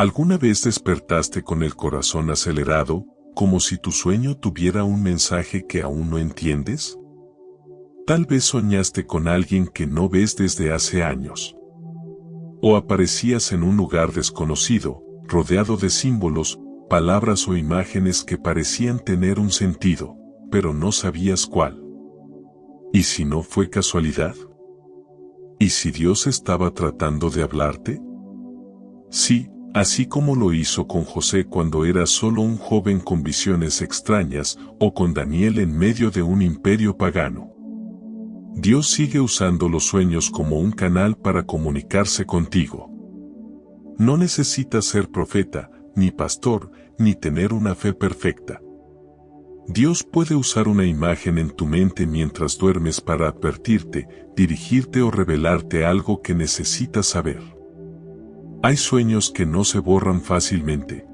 ¿Alguna vez despertaste con el corazón acelerado, como si tu sueño tuviera un mensaje que aún no entiendes? Tal vez soñaste con alguien que no ves desde hace años. O aparecías en un lugar desconocido, rodeado de símbolos, palabras o imágenes que parecían tener un sentido, pero no sabías cuál. ¿Y si no fue casualidad? ¿Y si Dios estaba tratando de hablarte? Sí, así como lo hizo con José cuando era solo un joven con visiones extrañas, o con Daniel en medio de un imperio pagano. Dios sigue usando los sueños como un canal para comunicarse contigo. No necesitas ser profeta, ni pastor, ni tener una fe perfecta. Dios puede usar una imagen en tu mente mientras duermes para advertirte, dirigirte o revelarte algo que necesitas saber. Hay sueños que no se borran fácilmente,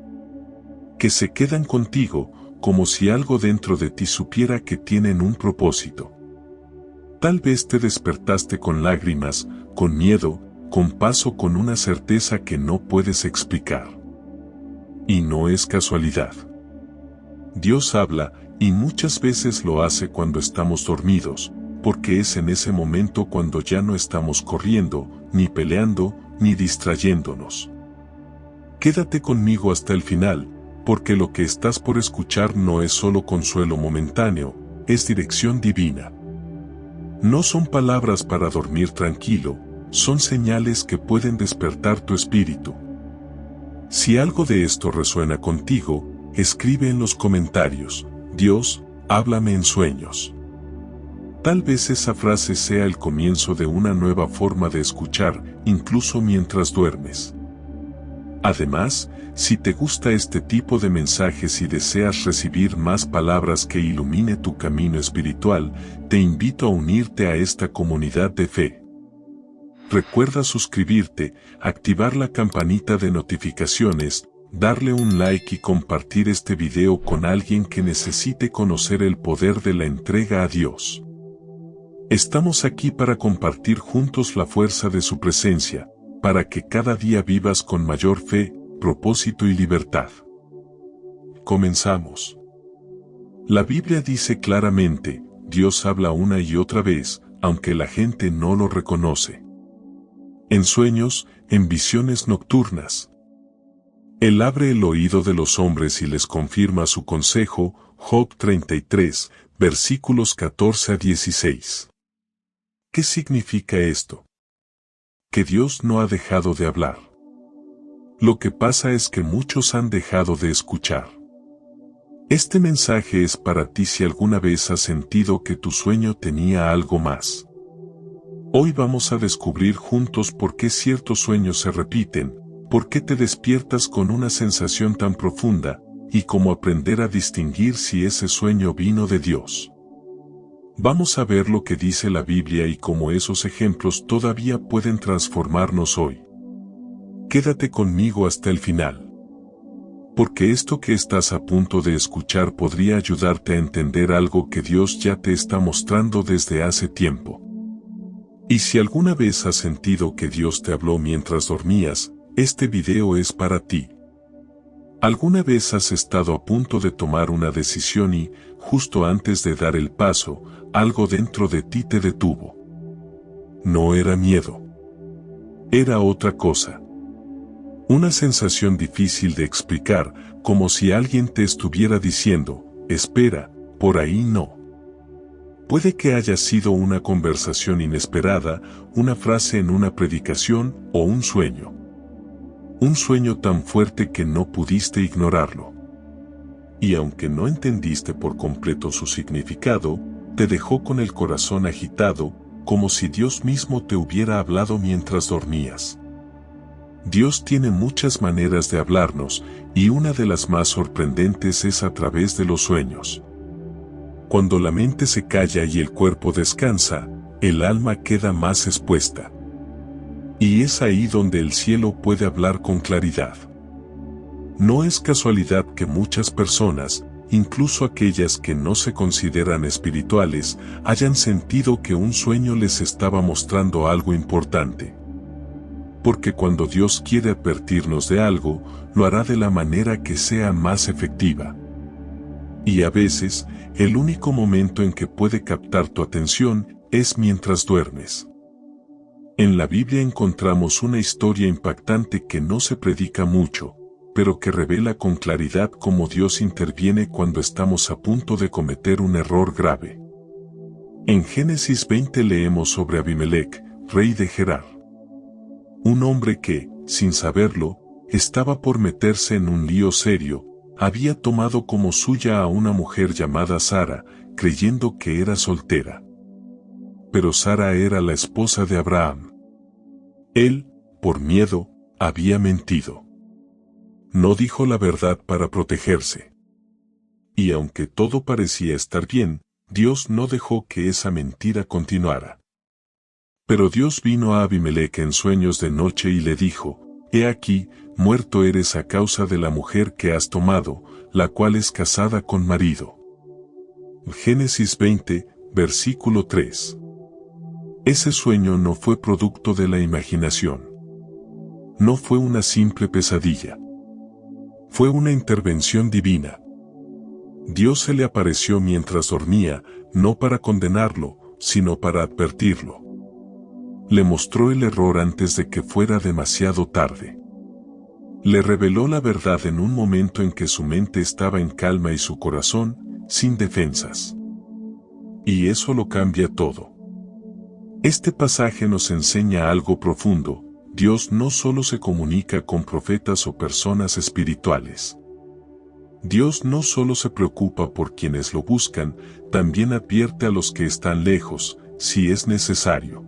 que se quedan contigo, como si algo dentro de ti supiera que tienen un propósito. Tal vez te despertaste con lágrimas, con miedo, con paz o con una certeza que no puedes explicar. Y no es casualidad. Dios habla, y muchas veces lo hace cuando estamos dormidos, porque es en ese momento cuando ya no estamos corriendo, ni peleando, ni distrayéndonos. Quédate conmigo hasta el final, porque lo que estás por escuchar no es solo consuelo momentáneo, es dirección divina. No son palabras para dormir tranquilo, son señales que pueden despertar tu espíritu. Si algo de esto resuena contigo, escribe en los comentarios: Dios, háblame en sueños. Tal vez esa frase sea el comienzo de una nueva forma de escuchar, incluso mientras duermes. Además, si te gusta este tipo de mensajes y deseas recibir más palabras que ilumine tu camino espiritual, te invito a unirte a esta comunidad de fe. Recuerda suscribirte, activar la campanita de notificaciones, darle un like y compartir este video con alguien que necesite conocer el poder de la entrega a Dios. Estamos aquí para compartir juntos la fuerza de su presencia, para que cada día vivas con mayor fe, propósito y libertad. Comenzamos. La Biblia dice claramente: Dios habla una y otra vez, aunque la gente no lo reconoce. En sueños, en visiones nocturnas. Él abre el oído de los hombres y les confirma su consejo. Job 33, versículos 14 a 16. ¿Qué significa esto? Que Dios no ha dejado de hablar. Lo que pasa es que muchos han dejado de escuchar. Este mensaje es para ti si alguna vez has sentido que tu sueño tenía algo más. Hoy vamos a descubrir juntos por qué ciertos sueños se repiten, por qué te despiertas con una sensación tan profunda, y cómo aprender a distinguir si ese sueño vino de Dios. Vamos a ver lo que dice la Biblia y cómo esos ejemplos todavía pueden transformarnos hoy. Quédate conmigo hasta el final. Porque esto que estás a punto de escuchar podría ayudarte a entender algo que Dios ya te está mostrando desde hace tiempo. Y si alguna vez has sentido que Dios te habló mientras dormías, este video es para ti. ¿Alguna vez has estado a punto de tomar una decisión y, justo antes de dar el paso, algo dentro de ti te detuvo? No era miedo. Era otra cosa. Una sensación difícil de explicar, como si alguien te estuviera diciendo: espera, por ahí no. Puede que haya sido una conversación inesperada, una frase en una predicación o un sueño. Un sueño tan fuerte que no pudiste ignorarlo. Y aunque no entendiste por completo su significado, te dejó con el corazón agitado, como si Dios mismo te hubiera hablado mientras dormías. Dios tiene muchas maneras de hablarnos, y una de las más sorprendentes es a través de los sueños. Cuando la mente se calla y el cuerpo descansa, el alma queda más expuesta. Y es ahí donde el cielo puede hablar con claridad. No es casualidad que muchas personas, incluso aquellas que no se consideran espirituales, hayan sentido que un sueño les estaba mostrando algo importante. porque cuando Dios quiere advertirnos de algo, lo hará de la manera que sea más efectiva. Y a veces, el único momento en que puede captar tu atención es mientras duermes. En la Biblia encontramos una historia impactante que no se predica mucho, pero que revela con claridad cómo Dios interviene cuando estamos a punto de cometer un error grave. En Génesis 20 leemos sobre Abimelec, rey de Gerar. Un hombre que, sin saberlo, estaba por meterse en un lío serio, había tomado como suya a una mujer llamada Sara, creyendo que era soltera. Pero Sara era la esposa de Abraham. Él, por miedo, había mentido. No dijo la verdad para protegerse. Y aunque todo parecía estar bien, Dios no dejó que esa mentira continuara. Pero Dios vino a Abimelec en sueños de noche y le dijo: «He aquí, muerto eres a causa de la mujer que has tomado, la cual es casada con marido». Génesis 20, versículo 3. Ese sueño no fue producto de la imaginación. No fue una simple pesadilla. Fue una intervención divina. Dios se le apareció mientras dormía, no para condenarlo, sino para advertirlo. Le mostró el error antes de que fuera demasiado tarde. Le reveló la verdad en un momento en que su mente estaba en calma y su corazón, sin defensas. Y eso lo cambia todo. Este pasaje nos enseña algo profundo: Dios no solo se comunica con profetas o personas espirituales. Dios no solo se preocupa por quienes lo buscan, también advierte a los que están lejos, si es necesario.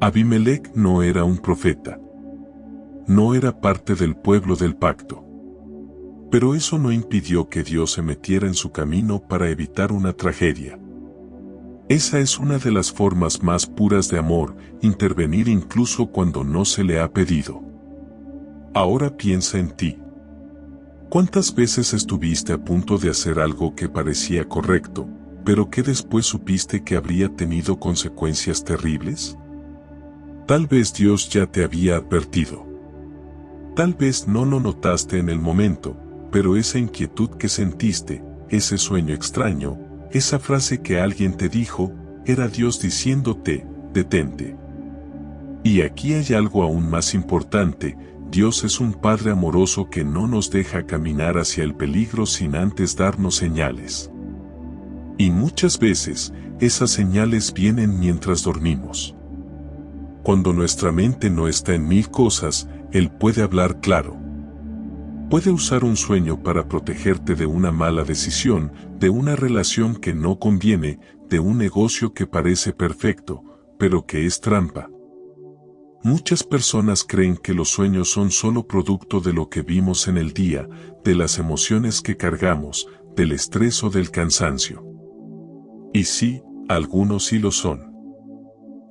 Abimelec no era un profeta. No era parte del pueblo del pacto. Pero eso no impidió que Dios se metiera en su camino para evitar una tragedia. Esa es una de las formas más puras de amor, intervenir incluso cuando no se le ha pedido. Ahora piensa en ti. ¿Cuántas veces estuviste a punto de hacer algo que parecía correcto, pero que después supiste que habría tenido consecuencias terribles? Tal vez Dios ya te había advertido. Tal vez no lo notaste en el momento, pero esa inquietud que sentiste, ese sueño extraño, esa frase que alguien te dijo, era Dios diciéndote: detente. Y aquí hay algo aún más importante: Dios es un Padre amoroso que no nos deja caminar hacia el peligro sin antes darnos señales. Y muchas veces, esas señales vienen mientras dormimos. Cuando nuestra mente no está en mil cosas, Él puede hablar claro. Puede usar un sueño para protegerte de una mala decisión, de una relación que no conviene, de un negocio que parece perfecto, pero que es trampa. Muchas personas creen que los sueños son solo producto de lo que vimos en el día, de las emociones que cargamos, del estrés o del cansancio. Y sí, algunos sí lo son.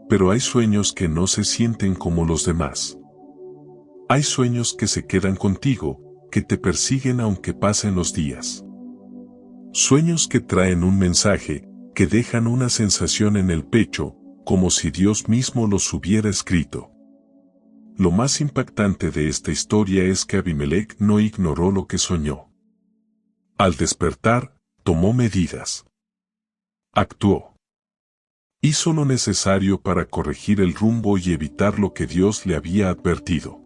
Pero hay sueños que no se sienten como los demás. Hay sueños que se quedan contigo, que te persiguen aunque pasen los días. Sueños que traen un mensaje, que dejan una sensación en el pecho, como si Dios mismo los hubiera escrito. Lo más impactante de esta historia es que Abimelec no ignoró lo que soñó. Al despertar, tomó medidas. Actuó. Hizo lo necesario para corregir el rumbo y evitar lo que Dios le había advertido.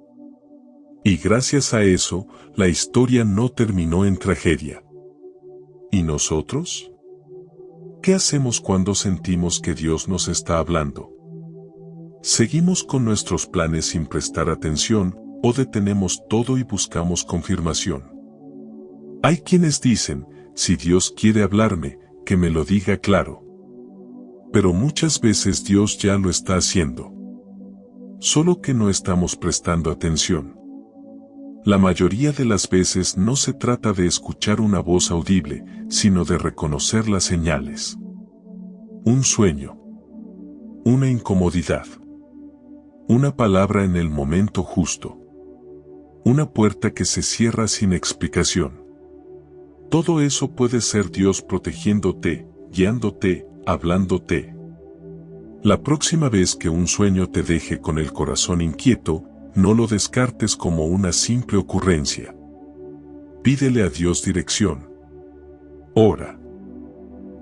Y gracias a eso, la historia no terminó en tragedia. ¿Y nosotros? ¿Qué hacemos cuando sentimos que Dios nos está hablando? ¿Seguimos con nuestros planes sin prestar atención, o detenemos todo y buscamos confirmación? Hay quienes dicen: si Dios quiere hablarme, que me lo diga claro. Pero muchas veces Dios ya lo está haciendo. Solo que no estamos prestando atención. La mayoría de las veces no se trata de escuchar una voz audible, sino de reconocer las señales. Un sueño. Una incomodidad. Una palabra en el momento justo. Una puerta que se cierra sin explicación. Todo eso puede ser Dios protegiéndote, guiándote, hablándote. La próxima vez que un sueño te deje con el corazón inquieto, no lo descartes como una simple ocurrencia. Pídele a Dios dirección. Ora.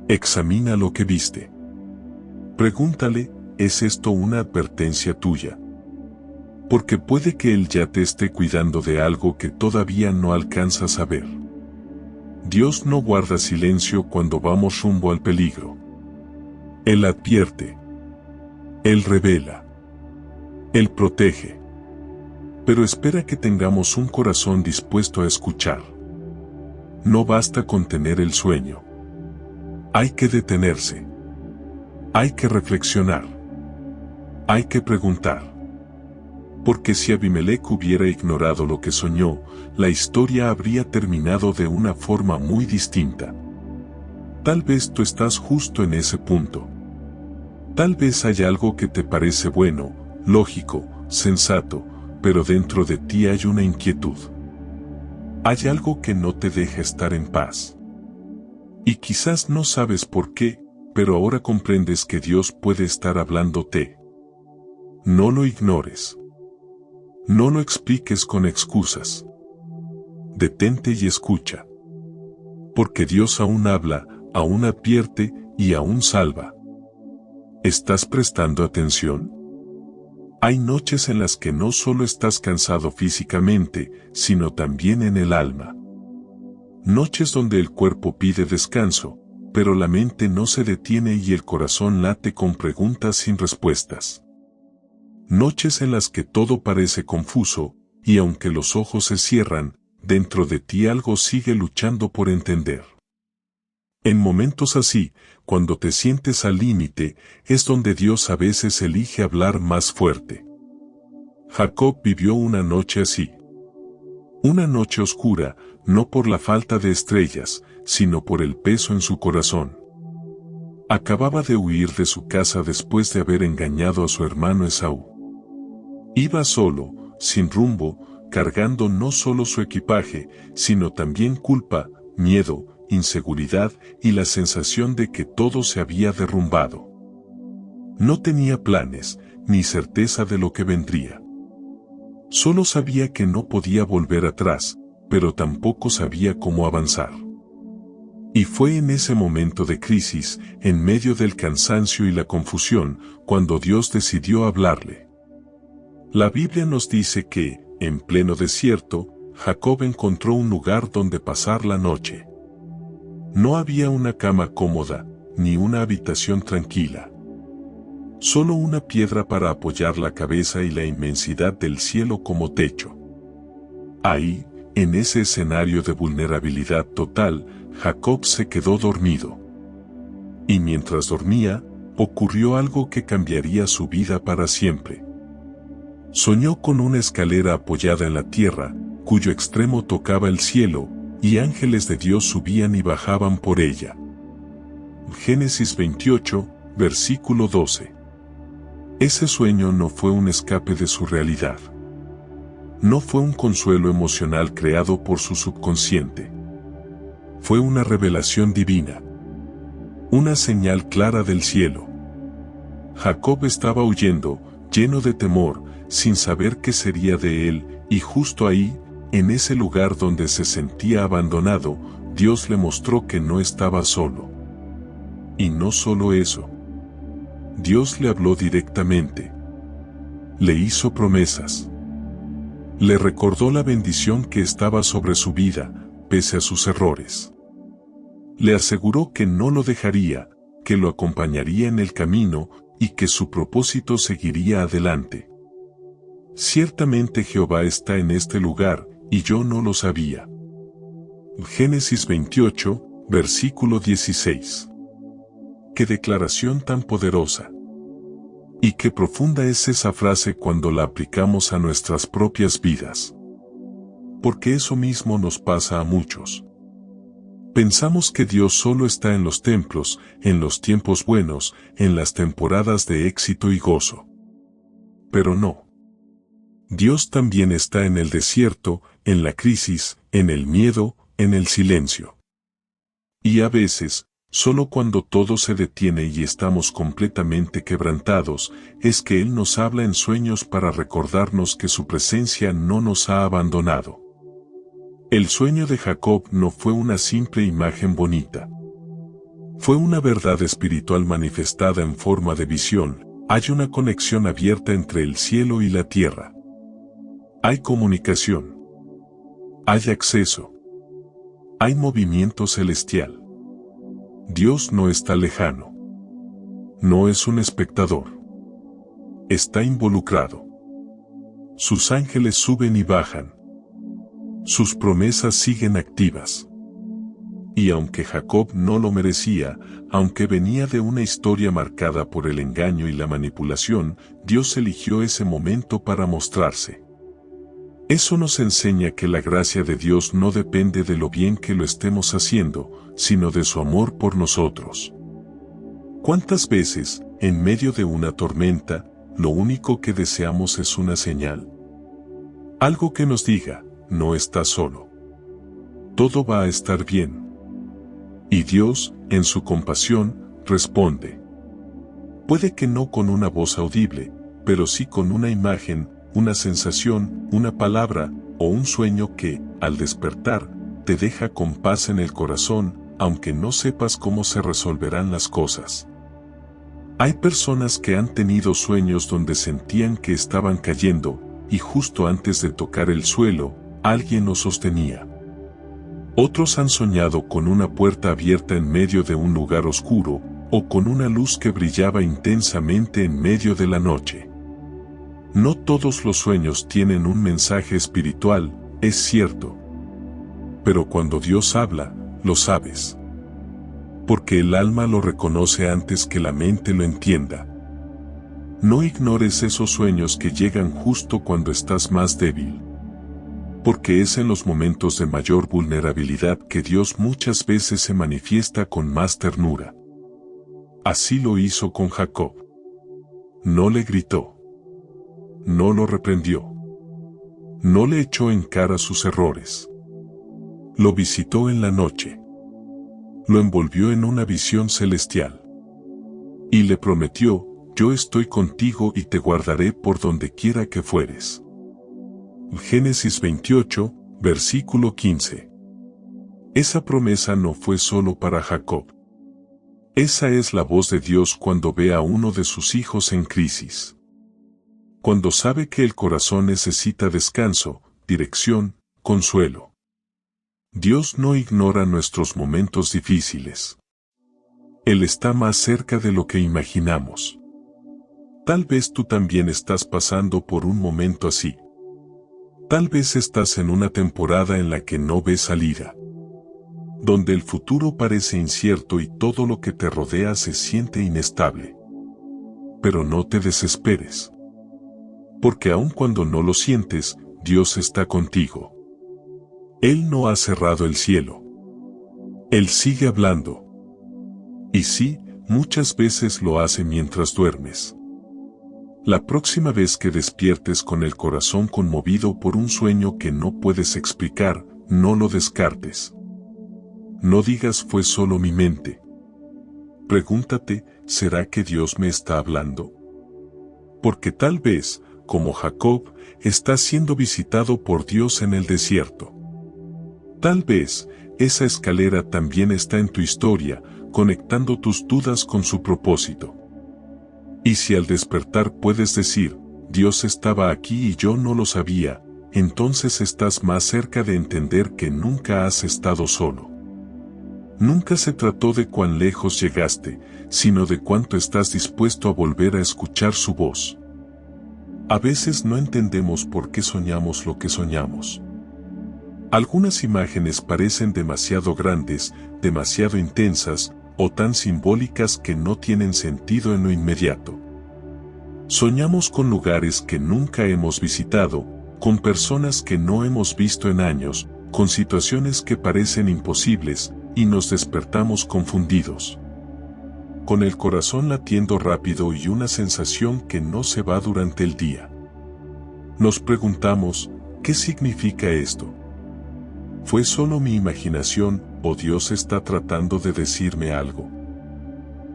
Examina lo que viste. Pregúntale, ¿es esto una advertencia tuya? Porque puede que Él ya te esté cuidando de algo que todavía no alcanzas a ver. Dios no guarda silencio cuando vamos rumbo al peligro. Él advierte. Él revela. Él protege. Pero espera que tengamos un corazón dispuesto a escuchar. No basta con tener el sueño. Hay que detenerse. Hay que reflexionar. Hay que preguntar. Porque si Abimelech hubiera ignorado lo que soñó, la historia habría terminado de una forma muy distinta. Tal vez tú estás justo en ese punto. Tal vez hay algo que te parece bueno, lógico, sensato, pero dentro de ti hay una inquietud. Hay algo que no te deja estar en paz. Y quizás no sabes por qué, pero ahora comprendes que Dios puede estar hablándote. No lo ignores. No lo expliques con excusas. Detente y escucha. Porque Dios aún habla, aún advierte y aún salva. ¿Estás prestando atención? Hay noches en las que no solo estás cansado físicamente, sino también en el alma. Noches donde el cuerpo pide descanso, pero la mente no se detiene y el corazón late con preguntas sin respuestas. Noches en las que todo parece confuso, y aunque los ojos se cierran, dentro de ti algo sigue luchando por entender. En momentos así, cuando te sientes al límite, es donde Dios a veces elige hablar más fuerte. Jacob vivió una noche así. Una noche oscura, no por la falta de estrellas, sino por el peso en su corazón. Acababa de huir de su casa después de haber engañado a su hermano Esaú. Iba solo, sin rumbo, cargando no solo su equipaje, sino también culpa, miedo, inseguridad y la sensación de que todo se había derrumbado. No tenía planes, ni certeza de lo que vendría. Solo sabía que no podía volver atrás, pero tampoco sabía cómo avanzar. Y fue en ese momento de crisis, en medio del cansancio y la confusión, cuando Dios decidió hablarle. La Biblia nos dice que, en pleno desierto, Jacob encontró un lugar donde pasar la noche. No había una cama cómoda, ni una habitación tranquila. Solo una piedra para apoyar la cabeza y la inmensidad del cielo como techo. Ahí, en ese escenario de vulnerabilidad total, Jacob se quedó dormido. Y mientras dormía, ocurrió algo que cambiaría su vida para siempre. Soñó con una escalera apoyada en la tierra, cuyo extremo tocaba el cielo, y ángeles de Dios subían y bajaban por ella. Génesis 28, versículo 12. Ese sueño no fue un escape de su realidad. No fue un consuelo emocional creado por su subconsciente. Fue una revelación divina. Una señal clara del cielo. Jacob estaba huyendo, lleno de temor, sin saber qué sería de él, y justo ahí, en ese lugar donde se sentía abandonado, Dios le mostró que no estaba solo. Y no solo eso. Dios le habló directamente. Le hizo promesas. Le recordó la bendición que estaba sobre su vida, pese a sus errores. Le aseguró que no lo dejaría, que lo acompañaría en el camino, y que su propósito seguiría adelante. Ciertamente Jehová está en este lugar, y yo no lo sabía. Génesis 28, versículo 16. ¡Qué declaración tan poderosa! Y qué profunda es esa frase cuando la aplicamos a nuestras propias vidas. Porque eso mismo nos pasa a muchos. Pensamos que Dios solo está en los templos, en los tiempos buenos, en las temporadas de éxito y gozo. Pero no. Dios también está en el desierto, en la crisis, en el miedo, en el silencio. Y a veces, Solo cuando todo se detiene y estamos completamente quebrantados, es que Él nos habla en sueños para recordarnos que su presencia no nos ha abandonado. El sueño de Jacob no fue una simple imagen bonita. Fue una verdad espiritual manifestada en forma de visión. Hay una conexión abierta entre el cielo y la tierra. Hay comunicación. Hay acceso. Hay movimiento celestial. Dios no está lejano. No es un espectador. Está involucrado. Sus ángeles suben y bajan. Sus promesas siguen activas. Y aunque Jacob no lo merecía, aunque venía de una historia marcada por el engaño y la manipulación, Dios eligió ese momento para mostrarse. Eso nos enseña que la gracia de Dios no depende de lo bien que lo estemos haciendo, sino de su amor por nosotros. ¿Cuántas veces, en medio de una tormenta, lo único que deseamos es una señal? Algo que nos diga, no estás solo. Todo va a estar bien. Y Dios, en su compasión, responde. Puede que no con una voz audible, pero sí con una imagen, una sensación, una palabra, o un sueño que, al despertar, te deja con paz en el corazón, aunque no sepas cómo se resolverán las cosas. Hay personas que han tenido sueños donde sentían que estaban cayendo, y justo antes de tocar el suelo, alguien los sostenía. Otros han soñado con una puerta abierta en medio de un lugar oscuro, o con una luz que brillaba intensamente en medio de la noche. No todos los sueños tienen un mensaje espiritual, es cierto. Pero cuando Dios habla, lo sabes. Porque el alma lo reconoce antes que la mente lo entienda. No ignores esos sueños que llegan justo cuando estás más débil. Porque es en los momentos de mayor vulnerabilidad que Dios muchas veces se manifiesta con más ternura. Así lo hizo con Jacob. No le gritó. No lo reprendió. No le echó en cara sus errores. Lo visitó en la noche. Lo envolvió en una visión celestial. Y le prometió, yo estoy contigo y te guardaré por donde quiera que fueres. Génesis 28, versículo 15. Esa promesa no fue solo para Jacob. Esa es la voz de Dios cuando ve a uno de sus hijos en crisis. Cuando sabe que el corazón necesita descanso, dirección, consuelo. Dios no ignora nuestros momentos difíciles. Él está más cerca de lo que imaginamos. Tal vez tú también estás pasando por un momento así. Tal vez estás en una temporada en la que no ves salida. Donde el futuro parece incierto y todo lo que te rodea se siente inestable. Pero no te desesperes. Porque aun cuando no lo sientes, Dios está contigo. Él no ha cerrado el cielo. Él sigue hablando. Y sí, muchas veces lo hace mientras duermes. La próxima vez que despiertes con el corazón conmovido por un sueño que no puedes explicar, no lo descartes. No digas fue solo mi mente. Pregúntate, ¿será que Dios me está hablando? Porque tal vez, como Jacob, estás siendo visitado por Dios en el desierto. Tal vez, esa escalera también está en tu historia, conectando tus dudas con su propósito. Y si al despertar puedes decir, Dios estaba aquí y yo no lo sabía, entonces estás más cerca de entender que nunca has estado solo. Nunca se trató de cuán lejos llegaste, sino de cuánto estás dispuesto a volver a escuchar su voz. A veces no entendemos por qué soñamos lo que soñamos. Algunas imágenes parecen demasiado grandes, demasiado intensas, o tan simbólicas que no tienen sentido en lo inmediato. Soñamos con lugares que nunca hemos visitado, con personas que no hemos visto en años, con situaciones que parecen imposibles, y nos despertamos confundidos. Con el corazón latiendo rápido y una sensación que no se va durante el día. Nos preguntamos, ¿qué significa esto? ¿Fue solo mi imaginación o Dios está tratando de decirme algo?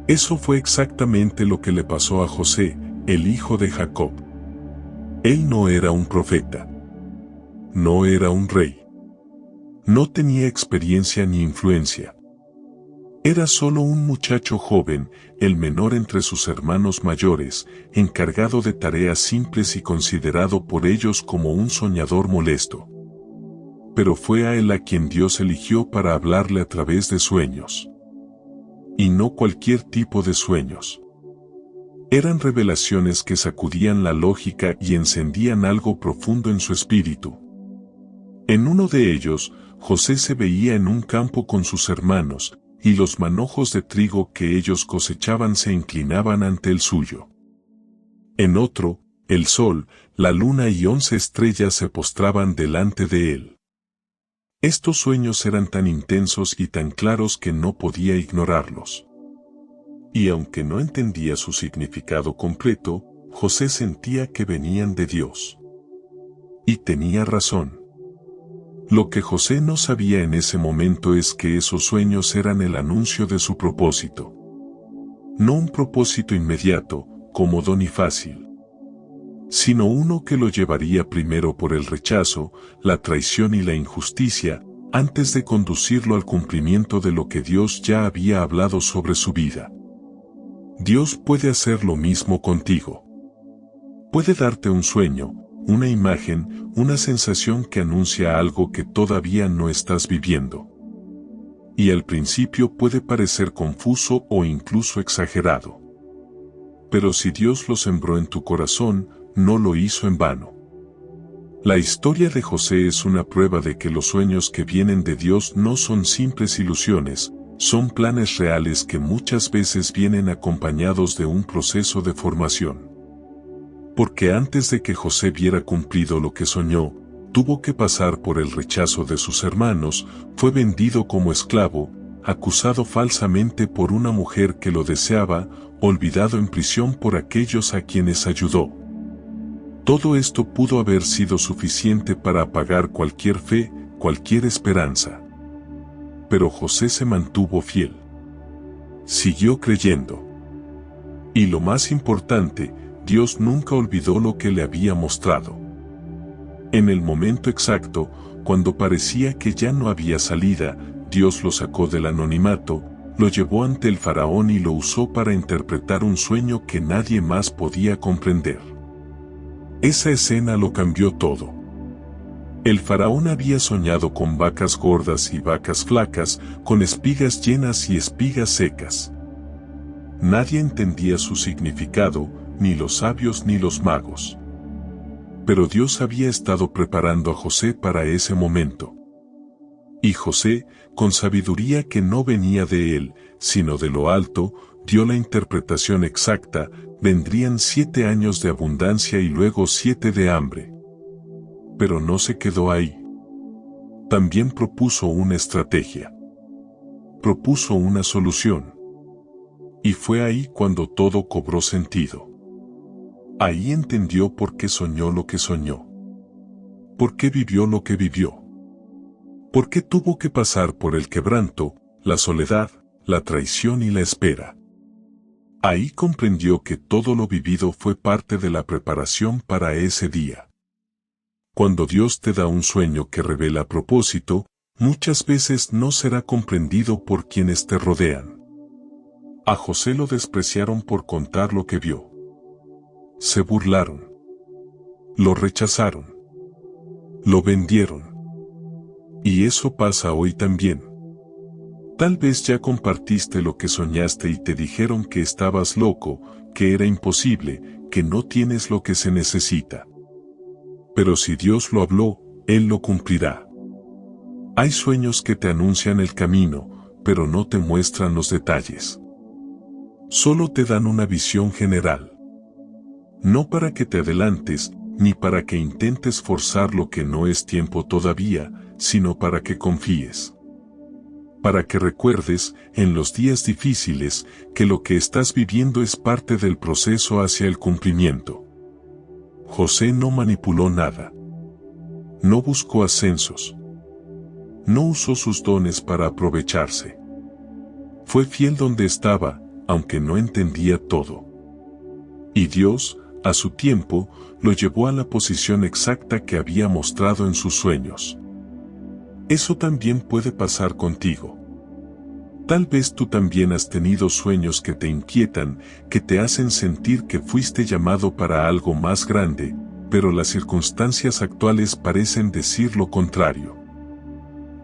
Eso fue exactamente lo que le pasó a José, el hijo de Jacob. Él no era un profeta. No era un rey. No tenía experiencia ni influencia. Era solo un muchacho joven, el menor entre sus hermanos mayores, encargado de tareas simples y considerado por ellos como un soñador molesto. Pero fue a él a quien Dios eligió para hablarle a través de sueños. Y no cualquier tipo de sueños. Eran revelaciones que sacudían la lógica y encendían algo profundo en su espíritu. En uno de ellos, José se veía en un campo con sus hermanos, y los manojos de trigo que ellos cosechaban se inclinaban ante el suyo. En otro, el sol, la luna y 11 estrellas se postraban delante de él. Estos sueños eran tan intensos y tan claros que no podía ignorarlos. Y aunque no entendía su significado completo, José sentía que venían de Dios. Y tenía razón. Lo que José no sabía en ese momento es que esos sueños eran el anuncio de su propósito. No un propósito inmediato, cómodo y fácil, sino uno que lo llevaría primero por el rechazo, la traición y la injusticia, antes de conducirlo al cumplimiento de lo que Dios ya había hablado sobre su vida. Dios puede hacer lo mismo contigo. Puede darte un sueño, una imagen, una sensación que anuncia algo que todavía no estás viviendo. Y al principio puede parecer confuso o incluso exagerado. Pero si Dios lo sembró en tu corazón, no lo hizo en vano. La historia de José es una prueba de que los sueños que vienen de Dios no son simples ilusiones, son planes reales que muchas veces vienen acompañados de un proceso de formación. Porque antes de que José viera cumplido lo que soñó, tuvo que pasar por el rechazo de sus hermanos, fue vendido como esclavo, acusado falsamente por una mujer que lo deseaba, olvidado en prisión por aquellos a quienes ayudó. Todo esto pudo haber sido suficiente para apagar cualquier fe, cualquier esperanza. Pero José se mantuvo fiel. Siguió creyendo. Y lo más importante, Dios nunca olvidó lo que le había mostrado. En el momento exacto, cuando parecía que ya no había salida, Dios lo sacó del anonimato, lo llevó ante el faraón y lo usó para interpretar un sueño que nadie más podía comprender. Esa escena lo cambió todo. El faraón había soñado con vacas gordas y vacas flacas, con espigas llenas y espigas secas. Nadie entendía su significado, ni los sabios ni los magos. Pero Dios había estado preparando a José para ese momento. Y José, con sabiduría que no venía de él, sino de lo alto, dio la interpretación exacta: vendrían 7 años de abundancia y luego 7 de hambre. Pero no se quedó ahí. También propuso una estrategia. Propuso una solución. Y fue ahí cuando todo cobró sentido. Ahí entendió por qué soñó lo que soñó. Por qué vivió lo que vivió. Por qué tuvo que pasar por el quebranto, la soledad, la traición y la espera. Ahí comprendió que todo lo vivido fue parte de la preparación para ese día. Cuando Dios te da un sueño que revela propósito, muchas veces no será comprendido por quienes te rodean. A José lo despreciaron por contar lo que vio. Se burlaron. Lo rechazaron. Lo vendieron. Y eso pasa hoy también. Tal vez ya compartiste lo que soñaste y te dijeron que estabas loco, que era imposible, que no tienes lo que se necesita. Pero si Dios lo habló, Él lo cumplirá. Hay sueños que te anuncian el camino, pero no te muestran los detalles. Solo te dan una visión general. No para que te adelantes, ni para que intentes forzar lo que no es tiempo todavía, sino para que confíes. Para que recuerdes, en los días difíciles, que lo que estás viviendo es parte del proceso hacia el cumplimiento. José no manipuló nada. No buscó ascensos. No usó sus dones para aprovecharse. Fue fiel donde estaba, aunque no entendía todo. Y Dios, a su tiempo, lo llevó a la posición exacta que había mostrado en sus sueños. Eso también puede pasar contigo. Tal vez tú también has tenido sueños que te inquietan, que te hacen sentir que fuiste llamado para algo más grande, pero las circunstancias actuales parecen decir lo contrario.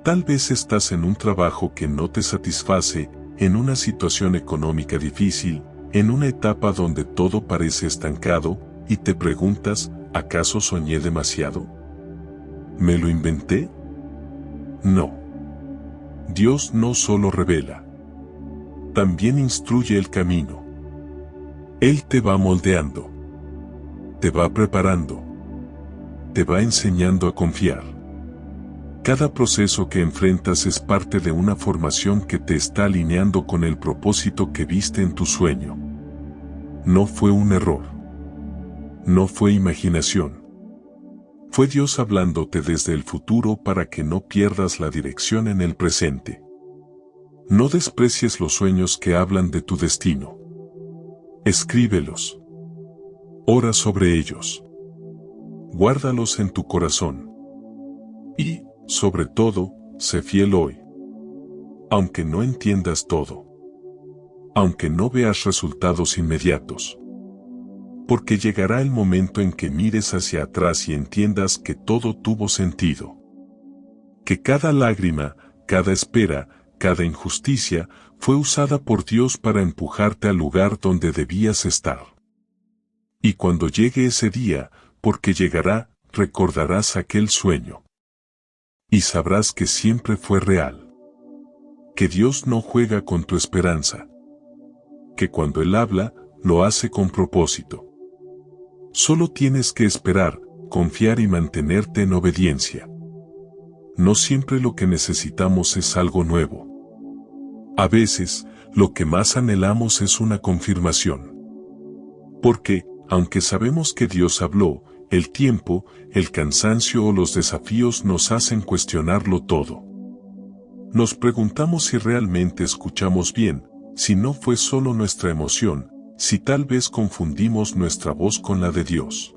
Tal vez estás en un trabajo que no te satisface, en una situación económica difícil, en una etapa donde todo parece estancado, y te preguntas, ¿acaso soñé demasiado? ¿Me lo inventé? No. Dios no solo revela, también instruye el camino. Él te va moldeando, te va preparando, te va enseñando a confiar. Cada proceso que enfrentas es parte de una formación que te está alineando con el propósito que viste en tu sueño. No fue un error. No fue imaginación. Fue Dios hablándote desde el futuro para que no pierdas la dirección en el presente. No desprecies los sueños que hablan de tu destino. Escríbelos. Ora sobre ellos. Guárdalos en tu corazón. Y, sobre todo, sé fiel hoy. Aunque no entiendas todo. Aunque no veas resultados inmediatos. Porque llegará el momento en que mires hacia atrás y entiendas que todo tuvo sentido. Que cada lágrima, cada espera, cada injusticia, fue usada por Dios para empujarte al lugar donde debías estar. Y cuando llegue ese día, porque llegará, recordarás aquel sueño. Y sabrás que siempre fue real. Que Dios no juega con tu esperanza. Que cuando Él habla, lo hace con propósito. Solo tienes que esperar, confiar y mantenerte en obediencia. No siempre lo que necesitamos es algo nuevo. A veces, lo que más anhelamos es una confirmación. Porque, aunque sabemos que Dios habló, el tiempo, el cansancio o los desafíos nos hacen cuestionarlo todo. Nos preguntamos si realmente escuchamos bien, si no fue solo nuestra emoción, si tal vez confundimos nuestra voz con la de Dios.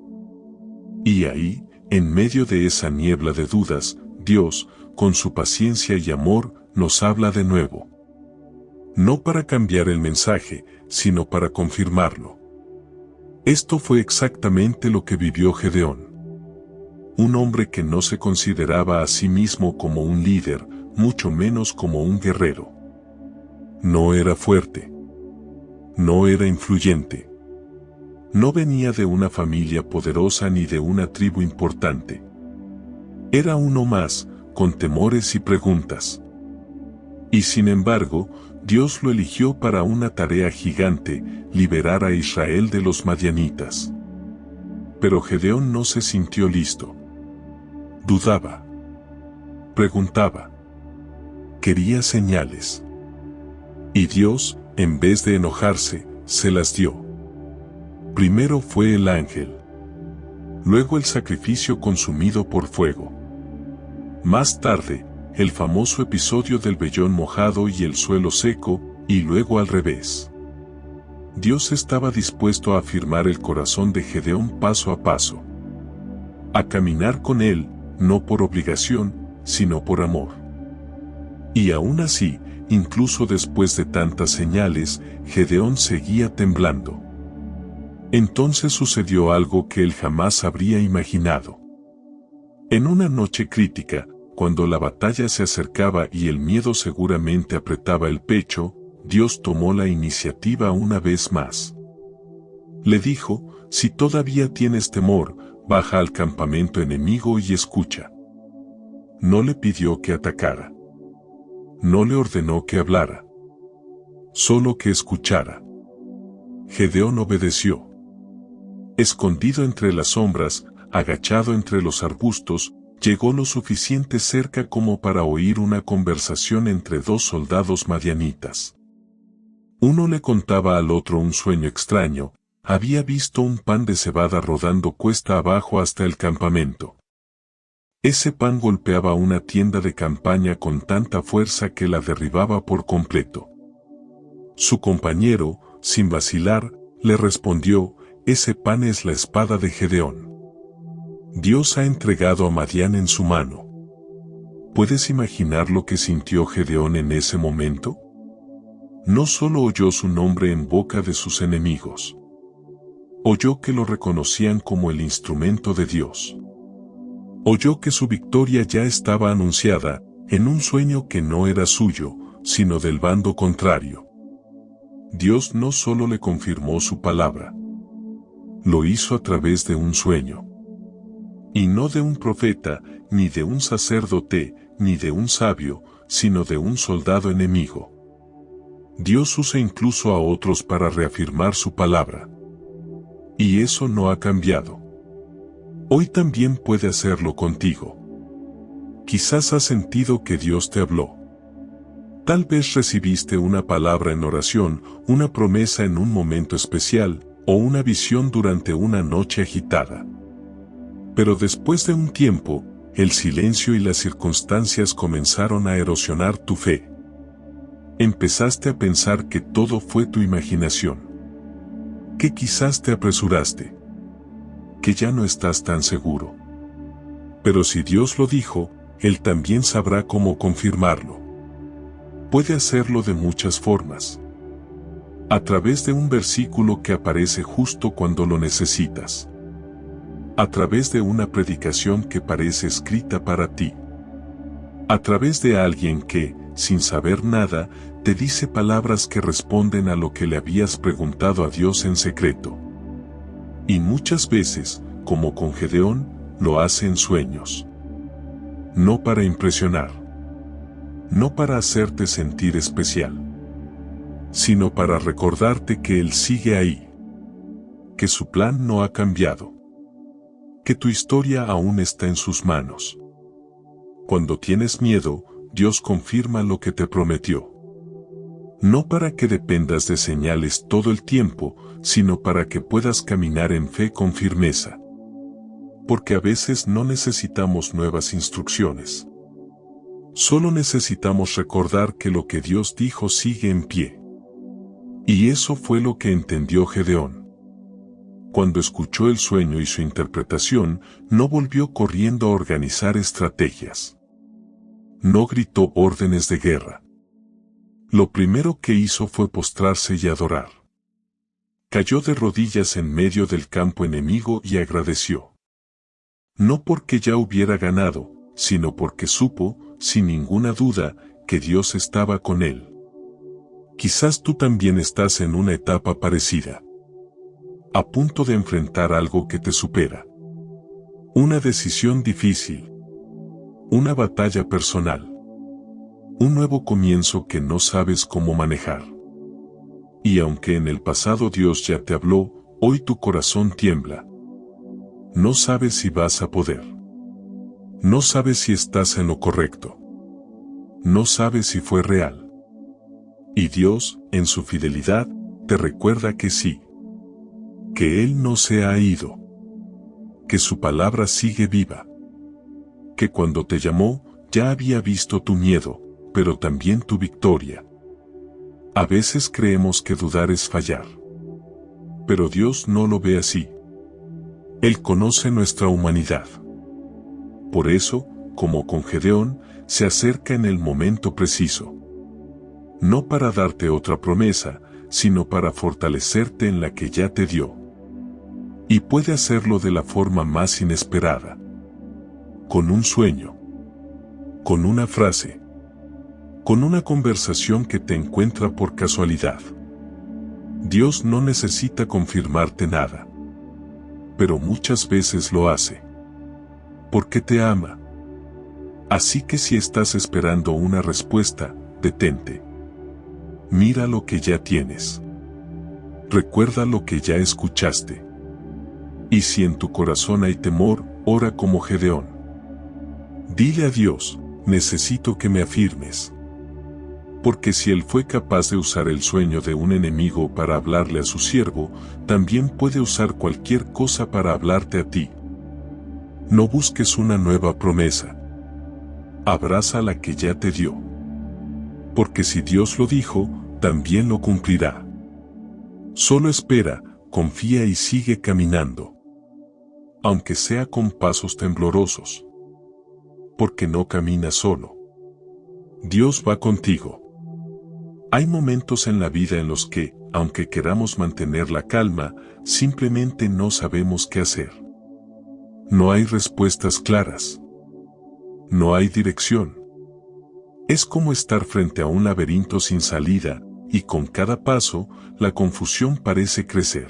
Y ahí, en medio de esa niebla de dudas, Dios, con su paciencia y amor, nos habla de nuevo. No para cambiar el mensaje, sino para confirmarlo. Esto fue exactamente lo que vivió Gedeón. Un hombre que no se consideraba a sí mismo como un líder, mucho menos como un guerrero. No era fuerte. No era influyente. No venía de una familia poderosa ni de una tribu importante. Era uno más, con temores y preguntas. Y sin embargo, Dios lo eligió para una tarea gigante, liberar a Israel de los madianitas. Pero Gedeón no se sintió listo. Dudaba. Preguntaba. Quería señales. Y Dios, en vez de enojarse, se las dio. Primero fue el ángel. Luego el sacrificio consumido por fuego. Más tarde, el famoso episodio del vellón mojado y el suelo seco, y luego al revés. Dios estaba dispuesto a afirmar el corazón de Gedeón paso a paso. A caminar con él, no por obligación, sino por amor. Y aún así, incluso después de tantas señales, Gedeón seguía temblando. Entonces sucedió algo que él jamás habría imaginado. En una noche crítica, cuando la batalla se acercaba y el miedo seguramente apretaba el pecho, Dios tomó la iniciativa una vez más. Le dijo, si todavía tienes temor, baja al campamento enemigo y escucha. No le pidió que atacara. No le ordenó que hablara. Solo que escuchara. Gedeón obedeció. Escondido entre las sombras, agachado entre los arbustos, llegó lo suficiente cerca como para oír una conversación entre dos soldados madianitas. Uno le contaba al otro un sueño extraño, había visto un pan de cebada rodando cuesta abajo hasta el campamento. Ese pan golpeaba una tienda de campaña con tanta fuerza que la derribaba por completo. Su compañero, sin vacilar, le respondió: ese pan es la espada de Gedeón. Dios ha entregado a Madián en su mano. ¿Puedes imaginar lo que sintió Gedeón en ese momento? No solo oyó su nombre en boca de sus enemigos. Oyó que lo reconocían como el instrumento de Dios. Oyó que su victoria ya estaba anunciada, en un sueño que no era suyo, sino del bando contrario. Dios no solo le confirmó su palabra, lo hizo a través de un sueño. Y no de un profeta, ni de un sacerdote, ni de un sabio, sino de un soldado enemigo. Dios usa incluso a otros para reafirmar su palabra. Y eso no ha cambiado. Hoy también puede hacerlo contigo. Quizás has sentido que Dios te habló. Tal vez recibiste una palabra en oración, una promesa en un momento especial, o una visión durante una noche agitada. Pero después de un tiempo, el silencio y las circunstancias comenzaron a erosionar tu fe. Empezaste a pensar que todo fue tu imaginación. Que quizás te apresuraste. Que ya no estás tan seguro. Pero si Dios lo dijo, Él también sabrá cómo confirmarlo. Puede hacerlo de muchas formas. A través de un versículo que aparece justo cuando lo necesitas. A través de una predicación que parece escrita para ti. A través de alguien que, sin saber nada, te dice palabras que responden a lo que le habías preguntado a Dios en secreto. Y muchas veces, como con Gedeón, lo hace en sueños. No para impresionar. No para hacerte sentir especial. Sino para recordarte que Él sigue ahí. Que su plan no ha cambiado. Que tu historia aún está en sus manos. Cuando tienes miedo, Dios confirma lo que te prometió. No para que dependas de señales todo el tiempo, sino para que puedas caminar en fe con firmeza. Porque a veces no necesitamos nuevas instrucciones. Solo necesitamos recordar que lo que Dios dijo sigue en pie. Y eso fue lo que entendió Gedeón. Cuando escuchó el sueño y su interpretación, no volvió corriendo a organizar estrategias. No gritó órdenes de guerra. Lo primero que hizo fue postrarse y adorar. Cayó de rodillas en medio del campo enemigo y agradeció. No porque ya hubiera ganado, sino porque supo, sin ninguna duda, que Dios estaba con él. Quizás tú también estás en una etapa parecida. A punto de enfrentar algo que te supera. Una decisión difícil. Una batalla personal. Un nuevo comienzo que no sabes cómo manejar. Y aunque en el pasado Dios ya te habló, hoy tu corazón tiembla. No sabes si vas a poder. No sabes si estás en lo correcto. No sabes si fue real. Y Dios, en su fidelidad, te recuerda que sí. Que Él no se ha ido. Que su palabra sigue viva. Que cuando te llamó, ya había visto tu miedo, pero también tu victoria. A veces creemos que dudar es fallar. Pero Dios no lo ve así. Él conoce nuestra humanidad. Por eso, como con Gedeón, se acerca en el momento preciso. No para darte otra promesa, sino para fortalecerte en la que ya te dio. Y puede hacerlo de la forma más inesperada. Con un sueño. Con una frase. Con una conversación que te encuentra por casualidad. Dios no necesita confirmarte nada. Pero muchas veces lo hace. Porque te ama. Así que si estás esperando una respuesta, detente. Mira lo que ya tienes. Recuerda lo que ya escuchaste. Y si en tu corazón hay temor, ora como Gedeón. Dile a Dios, necesito que me afirmes. Porque si Él fue capaz de usar el sueño de un enemigo para hablarle a su siervo, también puede usar cualquier cosa para hablarte a ti. No busques una nueva promesa. Abraza la que ya te dio. Porque si Dios lo dijo, también lo cumplirá. Solo espera, confía y sigue caminando. Aunque sea con pasos temblorosos. Porque no caminas solo. Dios va contigo. Hay momentos en la vida en los que, aunque queramos mantener la calma, simplemente no sabemos qué hacer. No hay respuestas claras. No hay dirección. Es como estar frente a un laberinto sin salida, y con cada paso, la confusión parece crecer.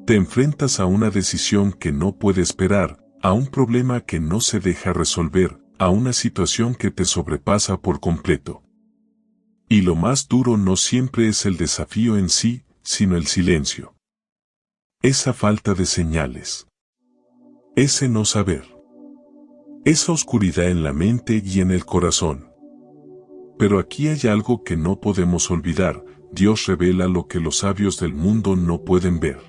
Te enfrentas a una decisión que no puede esperar, a un problema que no se deja resolver, a una situación que te sobrepasa por completo. Y lo más duro no siempre es el desafío en sí, sino el silencio. Esa falta de señales. Ese no saber. Esa oscuridad en la mente y en el corazón. Pero aquí hay algo que no podemos olvidar: Dios revela lo que los sabios del mundo no pueden ver.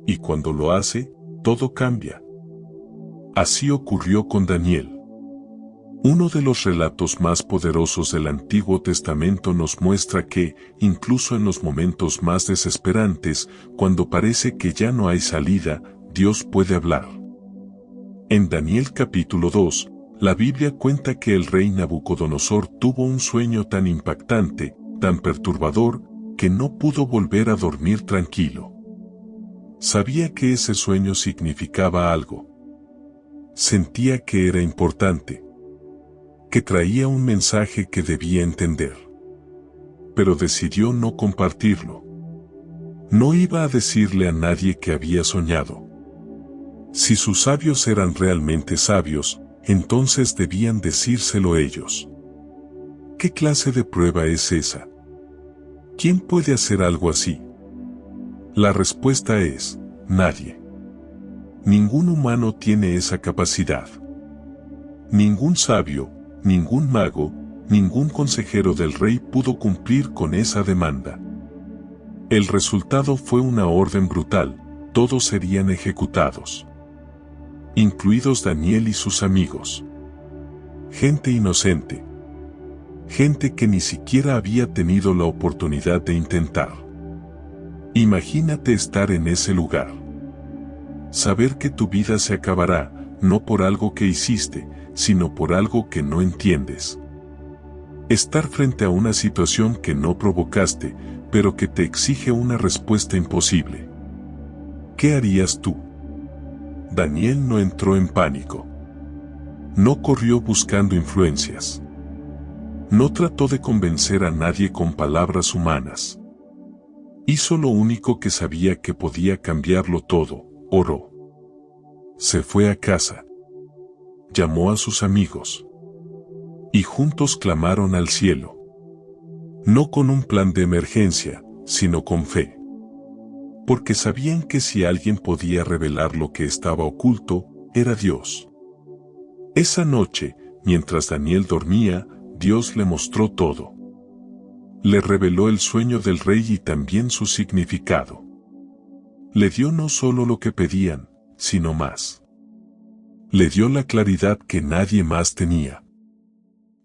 Y cuando lo hace, todo cambia. Así ocurrió con Daniel. Uno de los relatos más poderosos del Antiguo Testamento nos muestra que, incluso en los momentos más desesperantes, cuando parece que ya no hay salida, Dios puede hablar. En Daniel capítulo 2, la Biblia cuenta que el rey Nabucodonosor tuvo un sueño tan impactante, tan perturbador, que no pudo volver a dormir tranquilo. Sabía que ese sueño significaba algo. Sentía que era importante. Que traía un mensaje que debía entender. Pero decidió no compartirlo. No iba a decirle a nadie que había soñado. Si sus sabios eran realmente sabios, entonces debían decírselo ellos. ¿Qué clase de prueba es esa? ¿Quién puede hacer algo así? La respuesta es: nadie. Ningún humano tiene esa capacidad. Ningún sabio, ningún mago, ningún consejero del rey pudo cumplir con esa demanda. El resultado fue una orden brutal: todos serían ejecutados. Incluidos Daniel y sus amigos. Gente inocente. Gente que ni siquiera había tenido la oportunidad de intentar. Imagínate estar en ese lugar. Saber que tu vida se acabará, no por algo que hiciste, sino por algo que no entiendes. Estar frente a una situación que no provocaste, pero que te exige una respuesta imposible. ¿Qué harías tú? Daniel no entró en pánico. No corrió buscando influencias. No trató de convencer a nadie con palabras humanas. Hizo lo único que sabía que podía cambiarlo todo: oró. Se fue a casa. Llamó a sus amigos. Y juntos clamaron al cielo. No con un plan de emergencia, sino con fe. Porque sabían que si alguien podía revelar lo que estaba oculto, era Dios. Esa noche, mientras Daniel dormía, Dios le mostró todo. Le reveló el sueño del rey y también su significado. Le dio no solo lo que pedían, sino más. Le dio la claridad que nadie más tenía.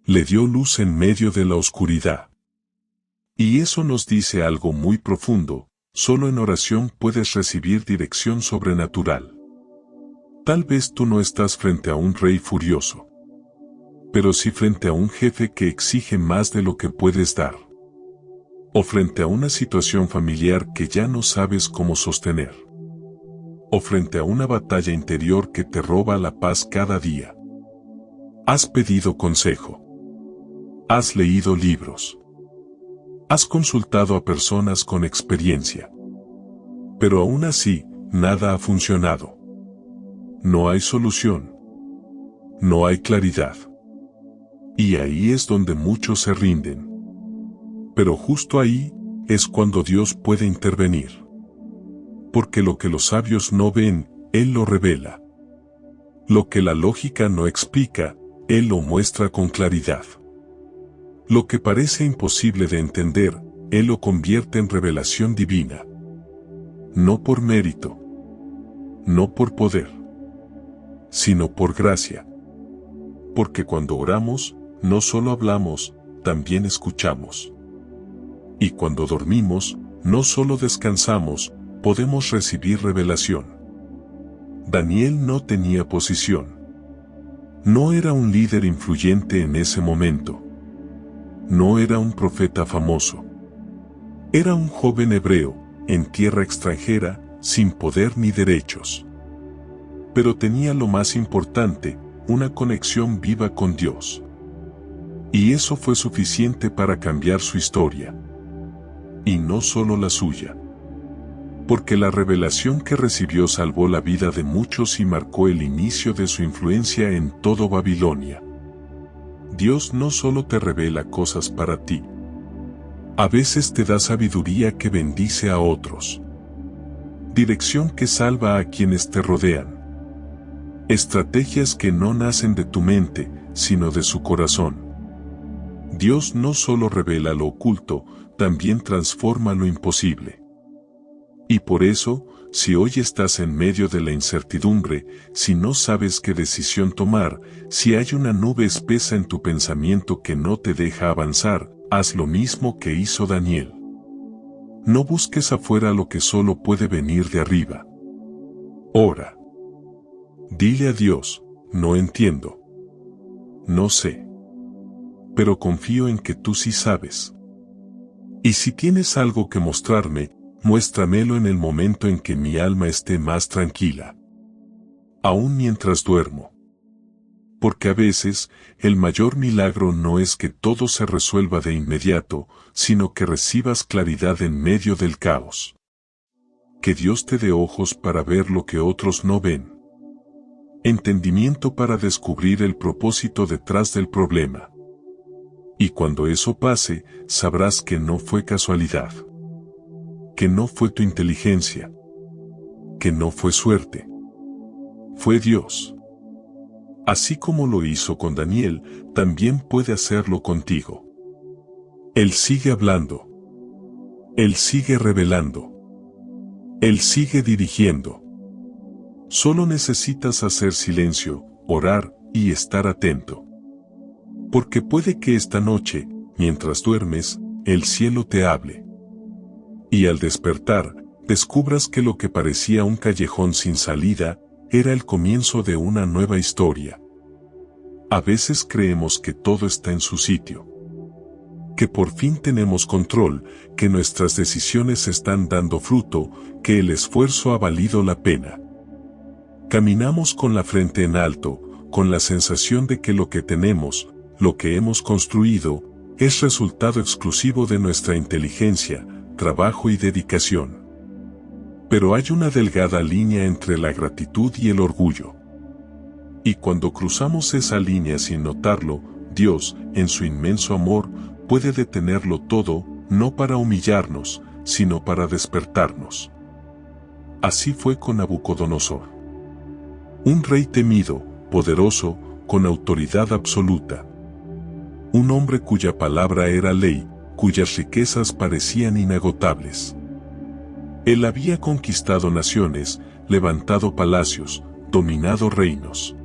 Le dio luz en medio de la oscuridad. Y eso nos dice algo muy profundo: solo en oración puedes recibir dirección sobrenatural. Tal vez tú no estás frente a un rey furioso, pero sí frente a un jefe que exige más de lo que puedes dar. O frente a una situación familiar que ya no sabes cómo sostener. O frente a una batalla interior que te roba la paz cada día. Has pedido consejo. Has leído libros. Has consultado a personas con experiencia. Pero aún así, nada ha funcionado. No hay solución. No hay claridad. Y ahí es donde muchos se rinden. Pero justo ahí es cuando Dios puede intervenir. Porque lo que los sabios no ven, Él lo revela. Lo que la lógica no explica, Él lo muestra con claridad. Lo que parece imposible de entender, Él lo convierte en revelación divina. No por mérito. No por poder. sino por gracia. Porque cuando oramos, no solo hablamos, también escuchamos. Y cuando dormimos, no solo descansamos, podemos recibir revelación. Daniel no tenía posición. No era un líder influyente en ese momento. No era un profeta famoso. Era un joven hebreo, en tierra extranjera, sin poder ni derechos. Pero tenía lo más importante, una conexión viva con Dios. Y eso fue suficiente para cambiar su historia. Y no solo la suya. Porque la revelación que recibió salvó la vida de muchos y marcó el inicio de su influencia en todo Babilonia. Dios no solo te revela cosas para ti. A veces te da sabiduría que bendice a otros. Dirección que salva a quienes te rodean. Estrategias que no nacen de tu mente, sino de su corazón. Dios no solo revela lo oculto, también transforma lo imposible. Y por eso, si hoy estás en medio de la incertidumbre, si no sabes qué decisión tomar, si hay una nube espesa en tu pensamiento que no te deja avanzar, haz lo mismo que hizo Daniel. No busques afuera lo que solo puede venir de arriba. Ora. Dile a Dios, no entiendo. No sé. Pero confío en que tú sí sabes. Y si tienes algo que mostrarme, muéstramelo en el momento en que mi alma esté más tranquila. Aún mientras duermo. Porque a veces, el mayor milagro no es que todo se resuelva de inmediato, sino que recibas claridad en medio del caos. Que Dios te dé ojos para ver lo que otros no ven. Entendimiento para descubrir el propósito detrás del problema. Y cuando eso pase, sabrás que no fue casualidad. Que no fue tu inteligencia. Que no fue suerte. Fue Dios. Así como lo hizo con Daniel, también puede hacerlo contigo. Él sigue hablando. Él sigue revelando. Él sigue dirigiendo. Solo necesitas hacer silencio, orar y estar atento. Porque puede que esta noche, mientras duermes, el cielo te hable. Y al despertar, descubras que lo que parecía un callejón sin salida, era el comienzo de una nueva historia. A veces creemos que todo está en su sitio. Que por fin tenemos control, que nuestras decisiones están dando fruto, que el esfuerzo ha valido la pena. Caminamos con la frente en alto, con la sensación de que lo que tenemos, lo que hemos construido, es resultado exclusivo de nuestra inteligencia, trabajo y dedicación. Pero hay una delgada línea entre la gratitud y el orgullo. Y cuando cruzamos esa línea sin notarlo, Dios, en su inmenso amor, puede detenerlo todo, no para humillarnos, sino para despertarnos. Así fue con Nabucodonosor. Un rey temido, poderoso, con autoridad absoluta. Un hombre cuya palabra era ley, cuyas riquezas parecían inagotables. Él había conquistado naciones, levantado palacios, dominado reinos.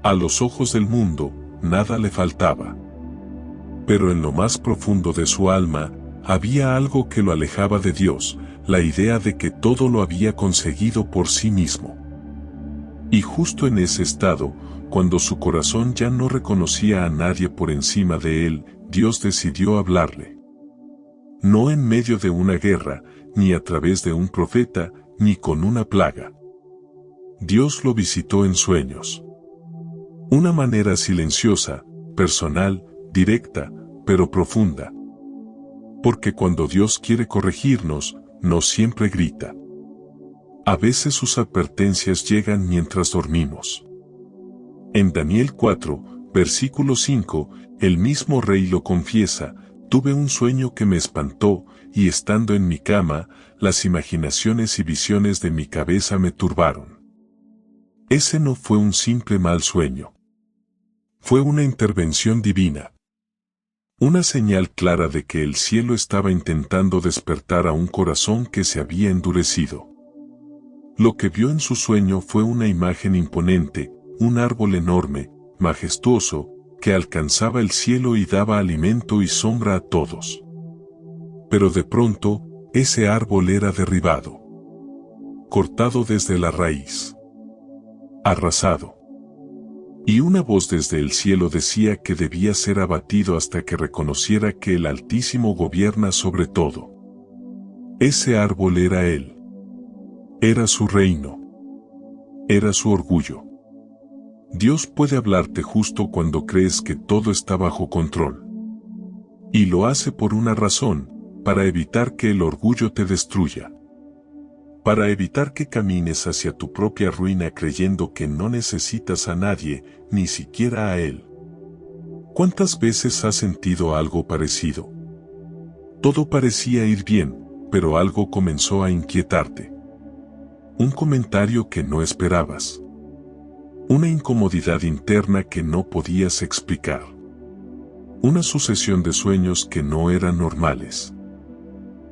A los ojos del mundo, nada le faltaba. Pero en lo más profundo de su alma, había algo que lo alejaba de Dios, la idea de que todo lo había conseguido por sí mismo. Y justo en ese estado, cuando su corazón ya no reconocía a nadie por encima de él, Dios decidió hablarle. No en medio de una guerra, ni a través de un profeta, ni con una plaga. Dios lo visitó en sueños. Una manera silenciosa, personal, directa, pero profunda. Porque cuando Dios quiere corregirnos, no siempre grita. A veces sus advertencias llegan mientras dormimos. En Daniel 4, versículo 5, el mismo rey lo confiesa: tuve un sueño que me espantó, y estando en mi cama, las imaginaciones y visiones de mi cabeza me turbaron. Ese no fue un simple mal sueño. Fue una intervención divina. Una señal clara de que el cielo estaba intentando despertar a un corazón que se había endurecido. Lo que vio en su sueño fue una imagen imponente, un árbol enorme, majestuoso, que alcanzaba el cielo y daba alimento y sombra a todos. Pero de pronto, ese árbol era derribado, cortado desde la raíz, arrasado. Y una voz desde el cielo decía que debía ser abatido hasta que reconociera que el Altísimo gobierna sobre todo. Ese árbol era él. Era su reino. Era su orgullo. Dios puede hablarte justo cuando crees que todo está bajo control. Y lo hace por una razón, para evitar que el orgullo te destruya. Para evitar que camines hacia tu propia ruina creyendo que no necesitas a nadie, ni siquiera a Él. ¿Cuántas veces has sentido algo parecido? Todo parecía ir bien, pero algo comenzó a inquietarte. Un comentario que no esperabas. Una incomodidad interna que no podías explicar. Una sucesión de sueños que no eran normales.